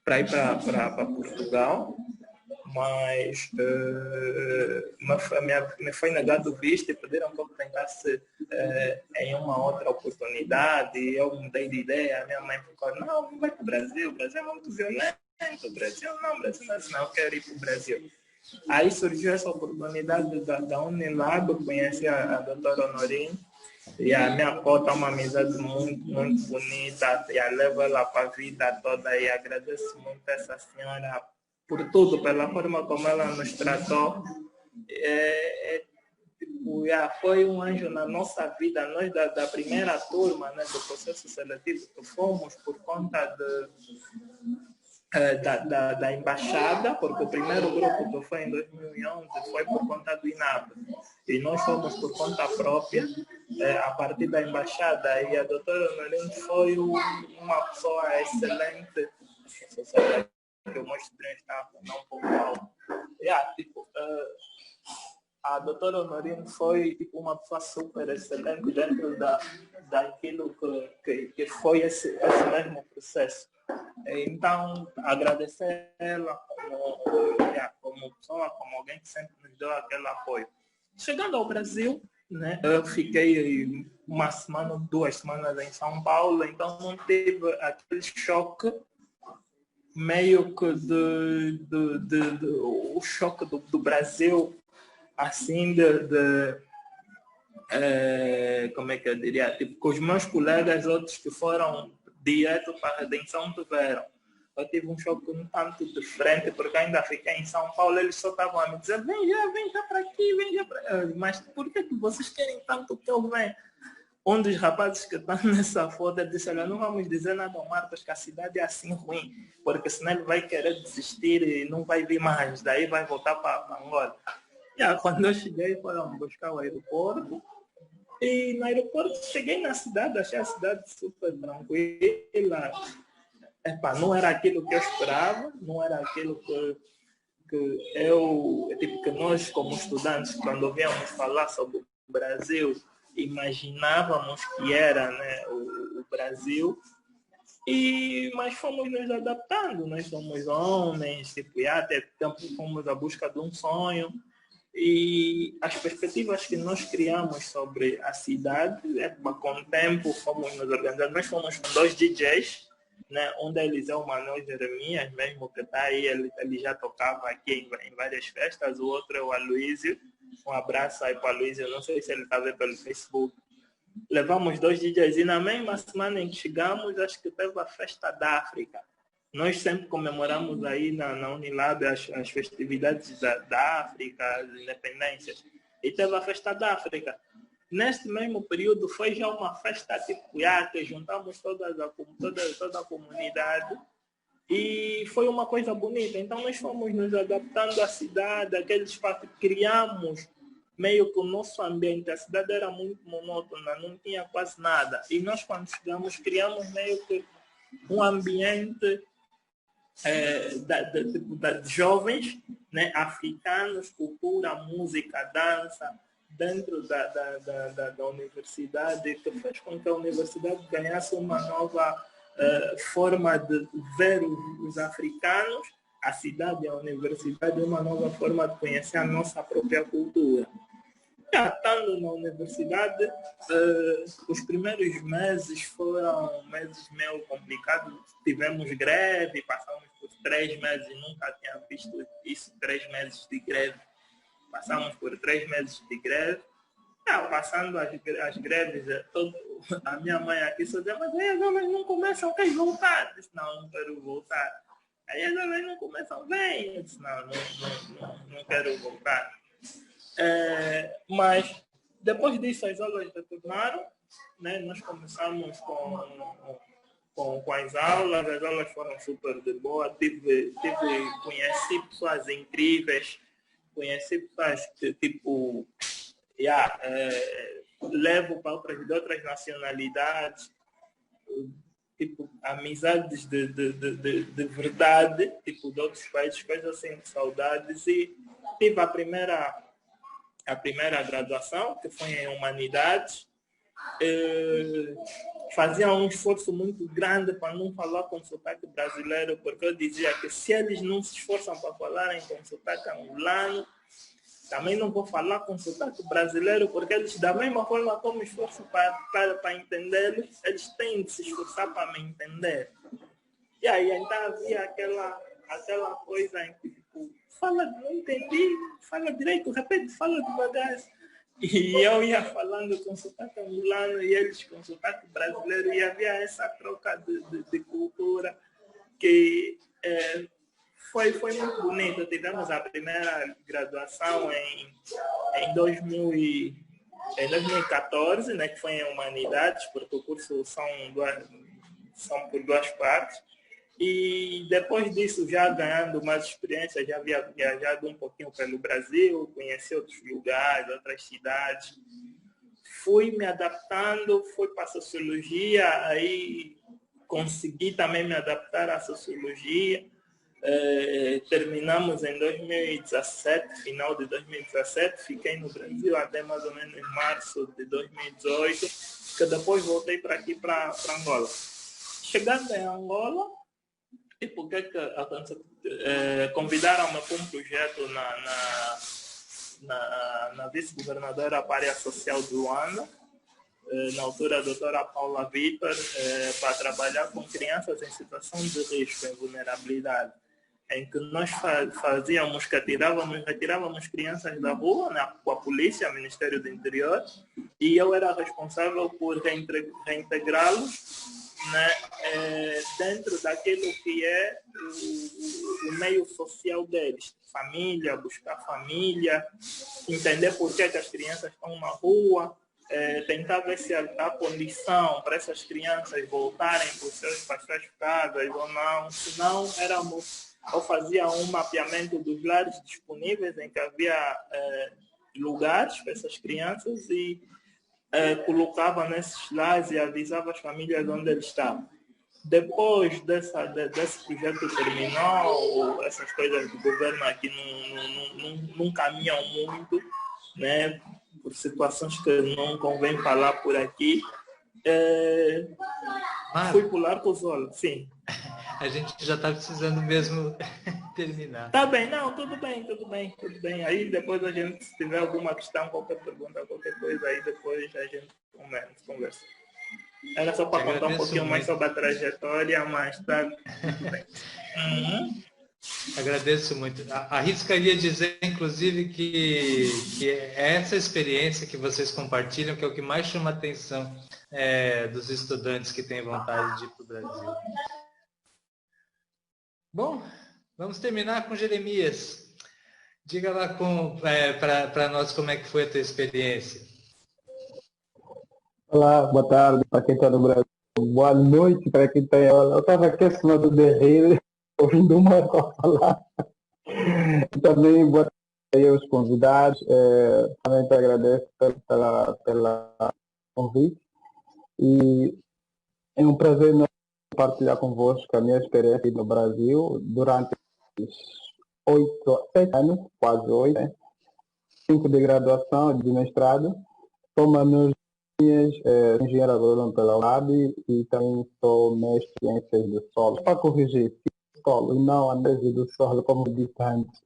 para ir para Portugal, mas me foi negado o visto e pediram que eu tentasse em uma outra oportunidade. Eu mudei de ideia, minha mãe ficou, não vai para o Brasil é muito violento, Brasil não, eu quero ir para o Brasil. Aí surgiu essa oportunidade da Unilab, eu conheci a doutora Honorine, e a minha avó tá uma amizade muito, muito bonita, e eu levo ela para a vida toda, e agradeço muito a essa senhora por tudo, pela forma como ela nos tratou. Foi um anjo na nossa vida. Nós da primeira turma, né, do processo seletivo que fomos por conta da embaixada, porque o primeiro grupo que foi em 2011 foi por conta do INAB, e nós fomos por conta própria, a partir da embaixada, e a doutora Honorine foi uma pessoa excelente, que o meu estudante estava um pouco alto. A doutora Honorine foi uma pessoa super excelente dentro daquilo que foi esse mesmo processo. Então, agradecer ela como pessoa, como alguém que sempre nos deu aquele apoio. Chegando ao Brasil, né? Eu fiquei uma semana, 2 semanas em São Paulo, então não teve aquele choque meio que o choque do Brasil, assim, como é que eu diria, tipo, com os meus colegas, outros que foram direto para a Redenção tiveram. Eu tive um choque um tanto diferente, porque ainda fiquei em São Paulo, eles só estavam a me dizer, vem já para aqui, vem já para... Mas por que vocês querem tanto que eu venha? Um dos rapazes que está nessa foto, ele disse, olha, não vamos dizer nada ao Marcos, que a cidade é assim ruim, porque senão ele vai querer desistir e não vai vir mais, daí vai voltar para Angola. E quando eu cheguei, foram buscar o aeroporto, e no aeroporto cheguei na cidade, achei a cidade super tranquila. Não era aquilo que eu esperava, não era aquilo que nós como estudantes, quando víamos falar sobre o Brasil, imaginávamos que era, né, o Brasil, mas fomos nos adaptando, nós somos homens, até tempo fomos à busca de um sonho, e as perspectivas que nós criamos sobre a cidade, com o tempo fomos nos organizando, nós fomos com 2 DJs, né? Um deles é o Manuel Jeremias, mesmo que está aí, ele já tocava aqui em várias festas, o outro é o Aloysio, um abraço aí para o Aloysio, não sei se ele está vendo pelo Facebook. Levamos 2 DJs e na mesma semana em que chegamos, acho que teve a festa da África. Nós sempre comemoramos aí na Unilab as festividades da África, as independências, e teve a festa da África. Neste mesmo período foi já uma festa tipo que juntamos toda a comunidade e foi uma coisa bonita. Então nós fomos nos adaptando à cidade, aquele espaço, criamos meio que o nosso ambiente. A cidade era muito monótona, não tinha quase nada. E nós quando chegamos criamos meio que um ambiente de jovens, né, africanos, cultura, música, dança, dentro da universidade, que fez com que a universidade ganhasse uma nova forma de ver os africanos, a cidade e a universidade, uma nova forma de conhecer a nossa própria cultura. Estando na universidade, os primeiros meses foram meses meio complicados, tivemos greve, passamos por 3 meses, nunca tinha visto isso, 3 meses de greve. Passamos por 3 meses de greve. Passando as greves, a minha mãe aqui só dizia, mas aí as aulas não começam, quer voltar? Eu disse, não quero voltar. Aí as aulas não começam, vem. Eu disse, não quero voltar. Mas depois disso as aulas retornaram, né? Nós começamos com as aulas foram super de boa, conheci pessoas incríveis, conheci pessoas que, tipo, levo para outras nacionalidades, tipo, amizades de verdade, tipo, de outros países, coisas assim, saudades, e tive a primeira graduação, que foi em Humanidades, fazia um esforço muito grande para não falar com sotaque brasileiro, porque eu dizia que se eles não se esforçam para falarem com sotaque angolano, também não vou falar com sotaque brasileiro, porque eles, da mesma forma como esforço para entender, eles têm de se esforçar para me entender. E aí, então havia aquela coisa em que, tipo, fala, não entendi, fala direito, repete, fala devagar. E eu ia falando com sotaque angolano e eles com sotaque brasileiro, e havia essa troca de cultura que foi muito bonito. Tivemos a primeira graduação em 2014, né, que foi em Humanidades, porque o curso são por 2 partes. E depois disso, já ganhando mais experiência, já havia viajado um pouquinho pelo Brasil, conheci outros lugares, outras cidades. Fui me adaptando, fui para a sociologia, aí consegui também me adaptar à sociologia. Terminamos em 2017, final de 2017, fiquei no Brasil até mais ou menos março de 2018, que depois voltei para aqui, para Angola. Chegando em Angola, e por que aconteceu? Convidaram-me para um projeto na vice-governadora para a área social de Luanda, na altura a doutora Paula Vitor, para trabalhar com crianças em situação de risco, em vulnerabilidade, em que nós fazíamos, retirávamos crianças da rua, né, com a polícia, o Ministério do Interior, e eu era responsável por reintegrá-los, né, dentro daquilo que é o meio social deles, família, buscar família, entender por que as crianças estão na rua, tentar ver se há condição para essas crianças voltarem para as suas casas ou não. Se não, eu fazia um mapeamento dos lares disponíveis em que havia lugares para essas crianças e colocava nesses lares e avisava as famílias onde eles estavam. Depois desse projeto terminou, essas coisas do governo aqui não caminham muito, né, por situações que não convém falar por aqui. Fui pular com os olhos, sim. A gente já está precisando mesmo terminar. Tá bem, não, tudo bem. Aí depois a gente, se tiver alguma questão, qualquer pergunta, qualquer coisa, aí depois a gente conversa. Era só para contar um pouquinho mais sobre a trajetória, mas tá tudo bem. Agradeço muito. Arriscaria dizer, inclusive, que é essa experiência que vocês compartilham que é o que mais chama a atenção dos estudantes que têm vontade de ir para o Brasil. Bom, vamos terminar com Jeremias. Diga lá para nós como é que foi a tua experiência. Olá, boa tarde para quem está no Brasil. Boa noite para quem está em aula. Eu estava aqui acima do rir, ouvindo uma coisa falar. Também boa tarde aos convidados. Também te agradeço pela convite. E é um prazer compartilhar convosco a minha experiência no Brasil durante 7 anos, quase 8, 5 de graduação, de mestrado. Sou engenheiro agrônomo pela UAB e também sou mestre em ciências do solo. Para corrigir, solo e não análise do solo, como disse antes.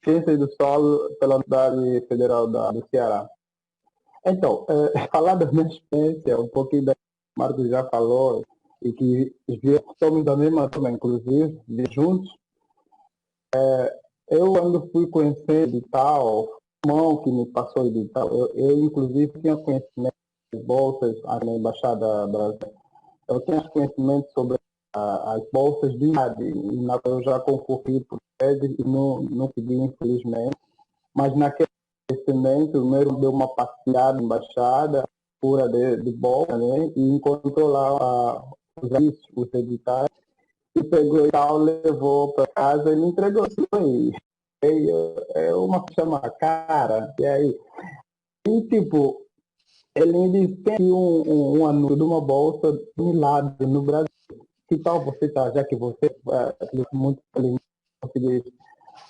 Ciências do solo pela Universidade Federal do Ceará. Então, falar da minha experiência, um pouquinho da que o Marcos já falou, e que somos da mesma turma, inclusive, juntos. Eu, quando fui conhecer o edital, o irmão que me passou o edital, eu inclusive, tinha conhecimento de bolsas na Embaixada Brasileira. Eu tinha conhecimento sobre as bolsas de IAD, e eu já concorri por eles e não segui, infelizmente. Mas naquele conhecimento, o meu deu uma passeada na Embaixada, pura de bolsa, né? E encontrou lá os editais, e pegou e tal, levou para casa e me entregou isso aí. É uma chama cara, e aí? E tipo, ele me disse, tem um anúncio de uma bolsa do lado no Brasil. Que tal você tá, já que você é muito português?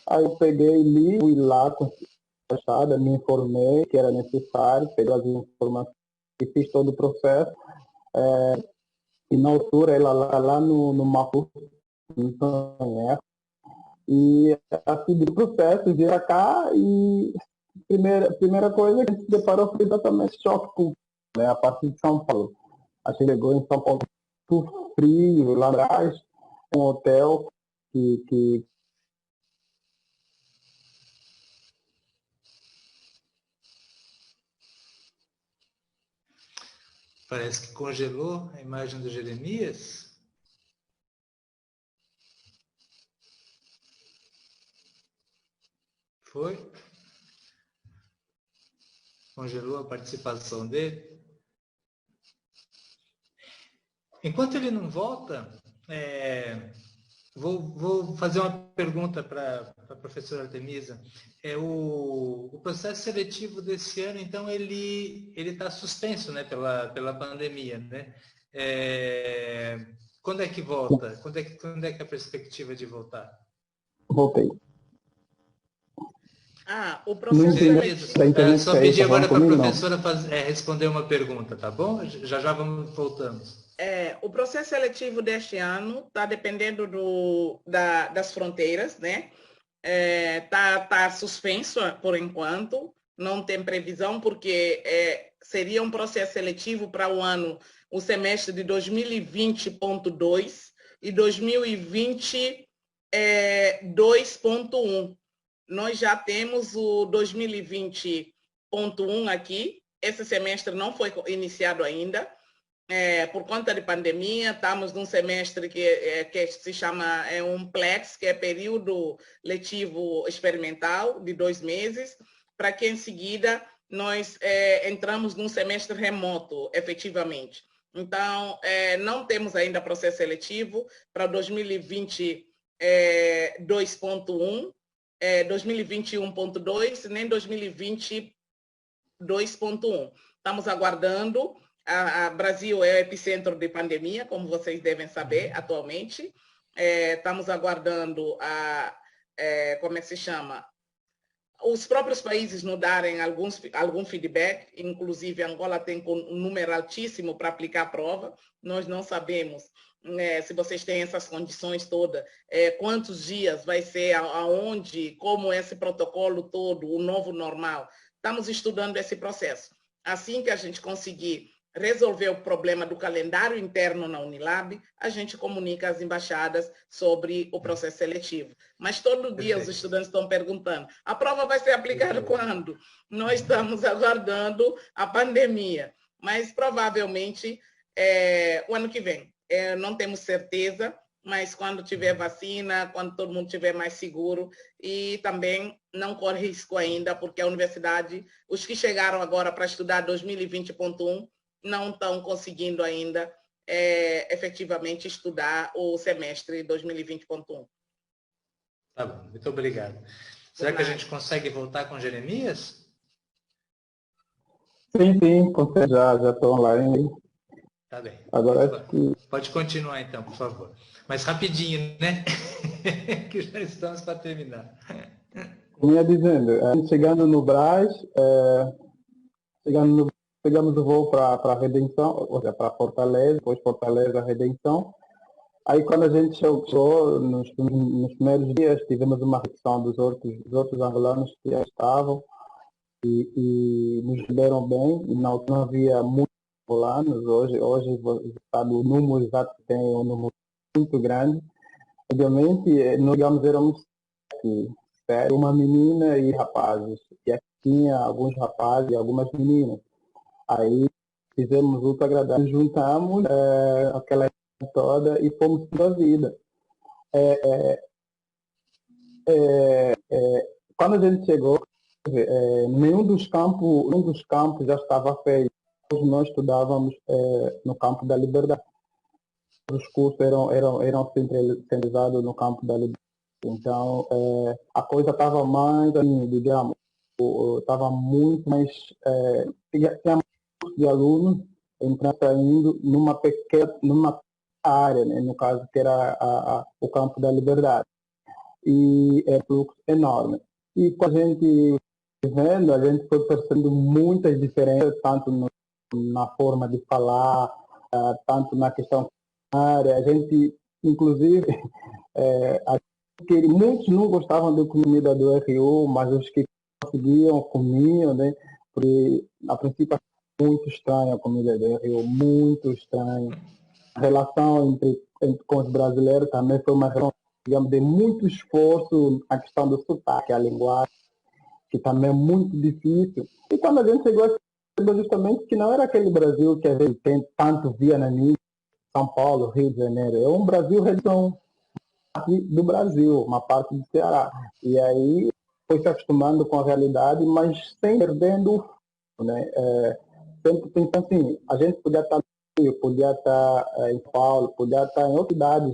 Aí eu peguei, li, fui lá com a Embaixada, me informei que era necessário, peguei as informações e fiz todo o processo. E na altura ela lá no Mapu, e assim do processo, veio cá e primeira coisa que a gente se deparou foi exatamente choque, né, a partir de São Paulo. A gente chegou em São Paulo, tudo frio, lá atrás, um hotel que Parece que congelou a imagem do Jeremias. Foi? Congelou a participação dele. Enquanto ele não volta, vou fazer uma pergunta para a professora Artemisa. O processo seletivo desse ano, então, ele está suspenso, né, pela pandemia, né? Quando é que volta? Quando é que é a perspectiva de voltar? voltei. O processo seletivo... Só pedir agora para a professora responder uma pergunta, tá bom? Já voltamos. O processo seletivo deste ano está dependendo das fronteiras, né? Tá suspenso por enquanto, não tem previsão, porque seria um processo seletivo para o semestre de 2020.2 e 2022.1. Nós já temos o 2020.1 aqui, esse semestre não foi iniciado ainda, por conta de pandemia. Estamos num semestre que se chama um PLEX, que é período letivo experimental de 2 meses, para que em seguida nós entramos num semestre remoto, efetivamente. Então, não temos ainda processo seletivo para 2022.1, 2021.2, nem 2022.1. Estamos aguardando. A Brasil é o epicentro de pandemia, como vocês devem saber, atualmente. Estamos aguardando como é que se chama? Os próprios países nos darem algum feedback, inclusive Angola tem um número altíssimo para aplicar a prova. Nós não sabemos se vocês têm essas condições todas, quantos dias vai ser, aonde, como esse protocolo todo, o novo normal. Estamos estudando esse processo. Assim que a gente conseguir resolver o problema do calendário interno na Unilab, a gente comunica às embaixadas sobre o processo seletivo. Mas todo dia os estudantes estão perguntando, a prova vai ser aplicada quando? Nós estamos aguardando a pandemia, mas provavelmente o ano que vem. Não temos certeza, mas quando tiver vacina, quando todo mundo estiver mais seguro, e também não corre risco ainda, porque a universidade, os que chegaram agora para estudar 2020.1, não estão conseguindo ainda efetivamente estudar o semestre 2020.1. Tá bom, muito obrigado. Será que a gente consegue voltar com Jeremias? Sim, consegue, já estou online. Tá bem. Agora pode continuar então, por favor. Mas rapidinho, né? Que já estamos para terminar. Como ia dizendo, chegando no Brás, pegamos o voo para Redenção, ou seja, para Fortaleza, depois Fortaleza, Redenção. Aí quando a gente chegou, nos primeiros dias, tivemos uma recepção dos outros angolanos que já estavam e nos receberam bem, e não havia muitos angolanos. Hoje sabe, o número exato que tem é um número muito grande. Obviamente, nós éramos uma menina e rapazes, e aqui tinha alguns rapazes e algumas meninas. Aí fizemos ultra agradável, juntamos aquela toda e fomos para a vida. Quando a gente chegou, nenhum dos campos já estava feito. Nós estudávamos no campo da Liberdade. Os cursos eram centralizados no campo da Liberdade. Então, a coisa estava mais, digamos, estava muito mais... tinha de alunos entrando saindo numa área, né, no caso que era o campo da Liberdade, e fluxo enorme. E com a gente vendo, a gente foi percebendo muitas diferenças, tanto na forma de falar, tanto na questão área. A gente, inclusive, muitos não gostavam da comida do RU, mas os que conseguiam, comiam, né, porque a princípio muito estranha a comida do Rio, muito estranha. A relação com os brasileiros também foi uma relação, digamos, de muito esforço, a questão do sotaque, a linguagem, que também é muito difícil. E quando a gente chegou, justamente que não era aquele Brasil que a gente tem tanto via na mídia, São Paulo, Rio de Janeiro. É um Brasil, região do Brasil, uma parte do Ceará. E aí foi se acostumando com a realidade, mas sem perdendo, né? Sempre pensando assim, a gente podia estar no Rio, podia estar em São Paulo, podia estar em outras cidades,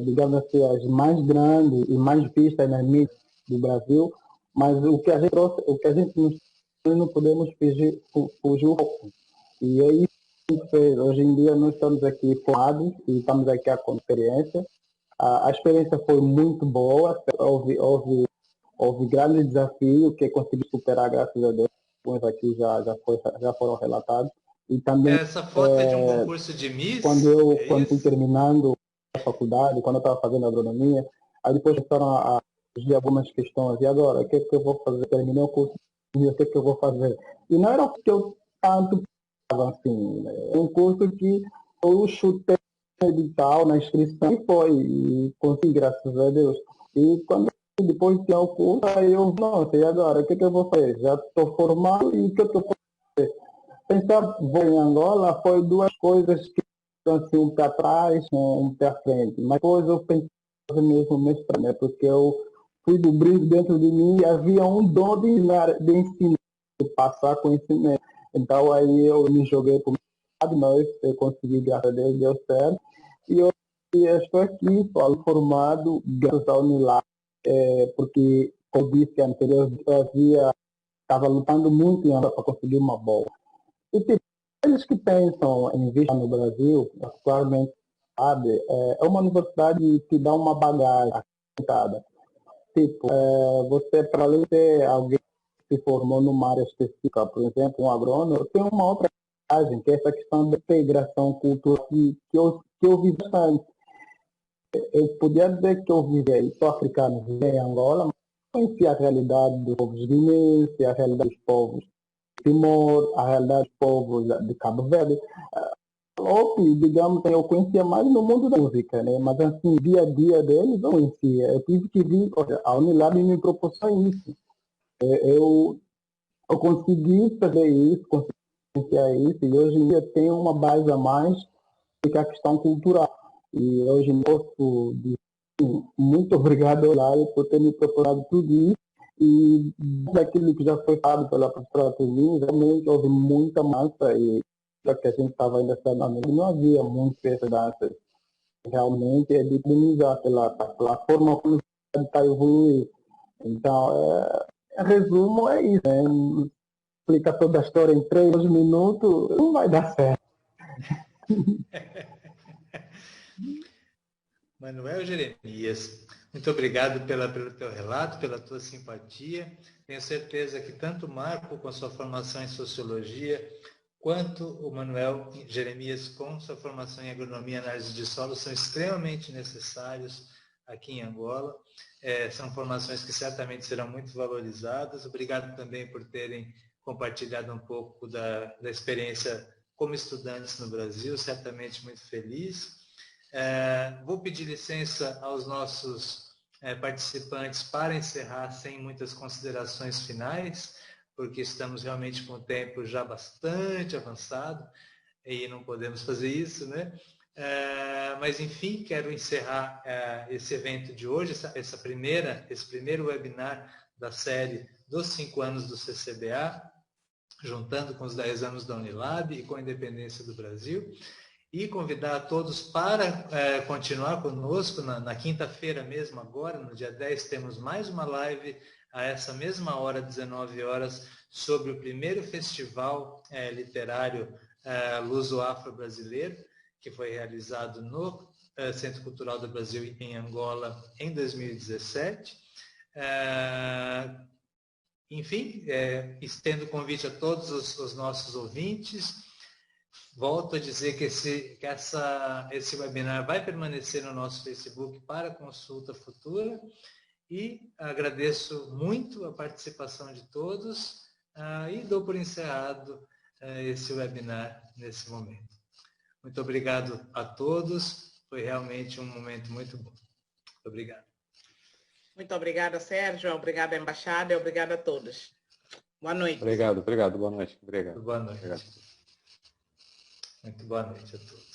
digamos assim, as mais grandes e mais vistas nas mídias do Brasil, mas o que a gente trouxe, o que a gente não podemos fugir um pouco. E é isso que a gente fez. Hoje em dia nós estamos aqui formados e estamos aqui com a experiência. A experiência foi muito boa, houve grandes desafios que consegui superar, graças a Deus. Alguns aqui já foram relatados. E também, essa foto é de um concurso de Miss? Quando fui terminando a faculdade, quando eu estava fazendo agronomia, aí depois começaram a de algumas questões. E agora, o que é que eu vou fazer? Terminei o curso, e o que é que eu vou fazer? E não era o que eu tanto pensava, assim. É um curso que eu chutei no edital, na inscrição, e foi. E consegui, graças a Deus. E quando depois tinha o curso, aí eu, nossa, e agora? O que é que eu vou fazer? Já estou formado, e o que é que eu vou fazer? Pensar, vou em Angola, foi duas coisas que assim, um pé atrás, um pé à frente. Mas depois eu pensei mesmo mestrado, né? Porque eu fui do brilho dentro de mim e havia um dom de ensinar, de passar conhecimento. Então aí eu me joguei para o mercado, mas eu consegui, graças a Deus, deu certo. E eu estou aqui, sou formado, graças à Unilab, porque, como disse anteriormente, eu estava lutando muito para conseguir uma bolsa. E tipo, eles que pensam em vir no Brasil, particularmente, sabe, é uma universidade que dá uma bagagem acrescentada. Tipo, você, para além de ser alguém que se formou numa área específica, por exemplo, um agrônomo, tem uma outra bagagem, que é essa questão da integração cultural que eu vi bastante. Eu podia dizer que eu vivia, sou africano, vivia em Angola, mas conhecia a realidade dos povos guineenses, a realidade dos povos Timor, a realidade dos povos de Cabo Verde. Digamos, eu conhecia mais no mundo da música, né? Mas assim, dia a dia deles eu conhecia. Eu tive que vir, a Unilab me proporcionou isso. Eu consegui fazer isso, consegui conhecer isso, e hoje em dia tenho uma base a mais do que a questão cultural. E hoje posso dizer muito obrigado, Eulália, por ter me proporcionado tudo isso. E daquilo que já foi falado pela professora Tuzinho, realmente houve muita massa, e já que a gente estava ainda falando, não havia muitas pedaços. Realmente é de minimizar pela forma como está evoluindo. Então, resumo, é isso. Né? Explicar toda a história em 3 minutos não vai dar certo. Manuel Jeremias, muito obrigado pelo teu relato, pela tua simpatia. Tenho certeza que tanto o Marco, com sua formação em Sociologia, quanto o Manuel Jeremias, com sua formação em Agronomia e Análise de Solo, são extremamente necessários aqui em Angola. São formações que certamente serão muito valorizadas. Obrigado também por terem compartilhado um pouco da experiência como estudantes no Brasil, certamente muito feliz. Vou pedir licença aos nossos participantes para encerrar sem muitas considerações finais, porque estamos realmente com o tempo já bastante avançado e não podemos fazer isso, né? Mas, enfim, quero encerrar esse evento de hoje, esse primeiro webinar da série dos 5 anos do CCBA, juntando com os 10 anos da Unilab e com a independência do Brasil. E convidar a todos para continuar conosco na quinta-feira mesmo, agora, no dia 10, temos mais uma live a essa mesma hora, 19 horas, sobre o primeiro festival literário luso-afro-brasileiro, que foi realizado no Centro Cultural do Brasil em Angola em 2017. Enfim, estendo o convite a todos os nossos ouvintes. Volto a dizer que esse webinar vai permanecer no nosso Facebook para consulta futura e agradeço muito a participação de todos e dou por encerrado esse webinar nesse momento. Muito obrigado a todos, foi realmente um momento muito bom. Muito obrigado. Muito obrigada, Sérgio, obrigada, Embaixada, e obrigada a todos. Boa noite. Obrigado, boa noite. Obrigado. Boa noite. Obrigado. Muito boa noite a todos.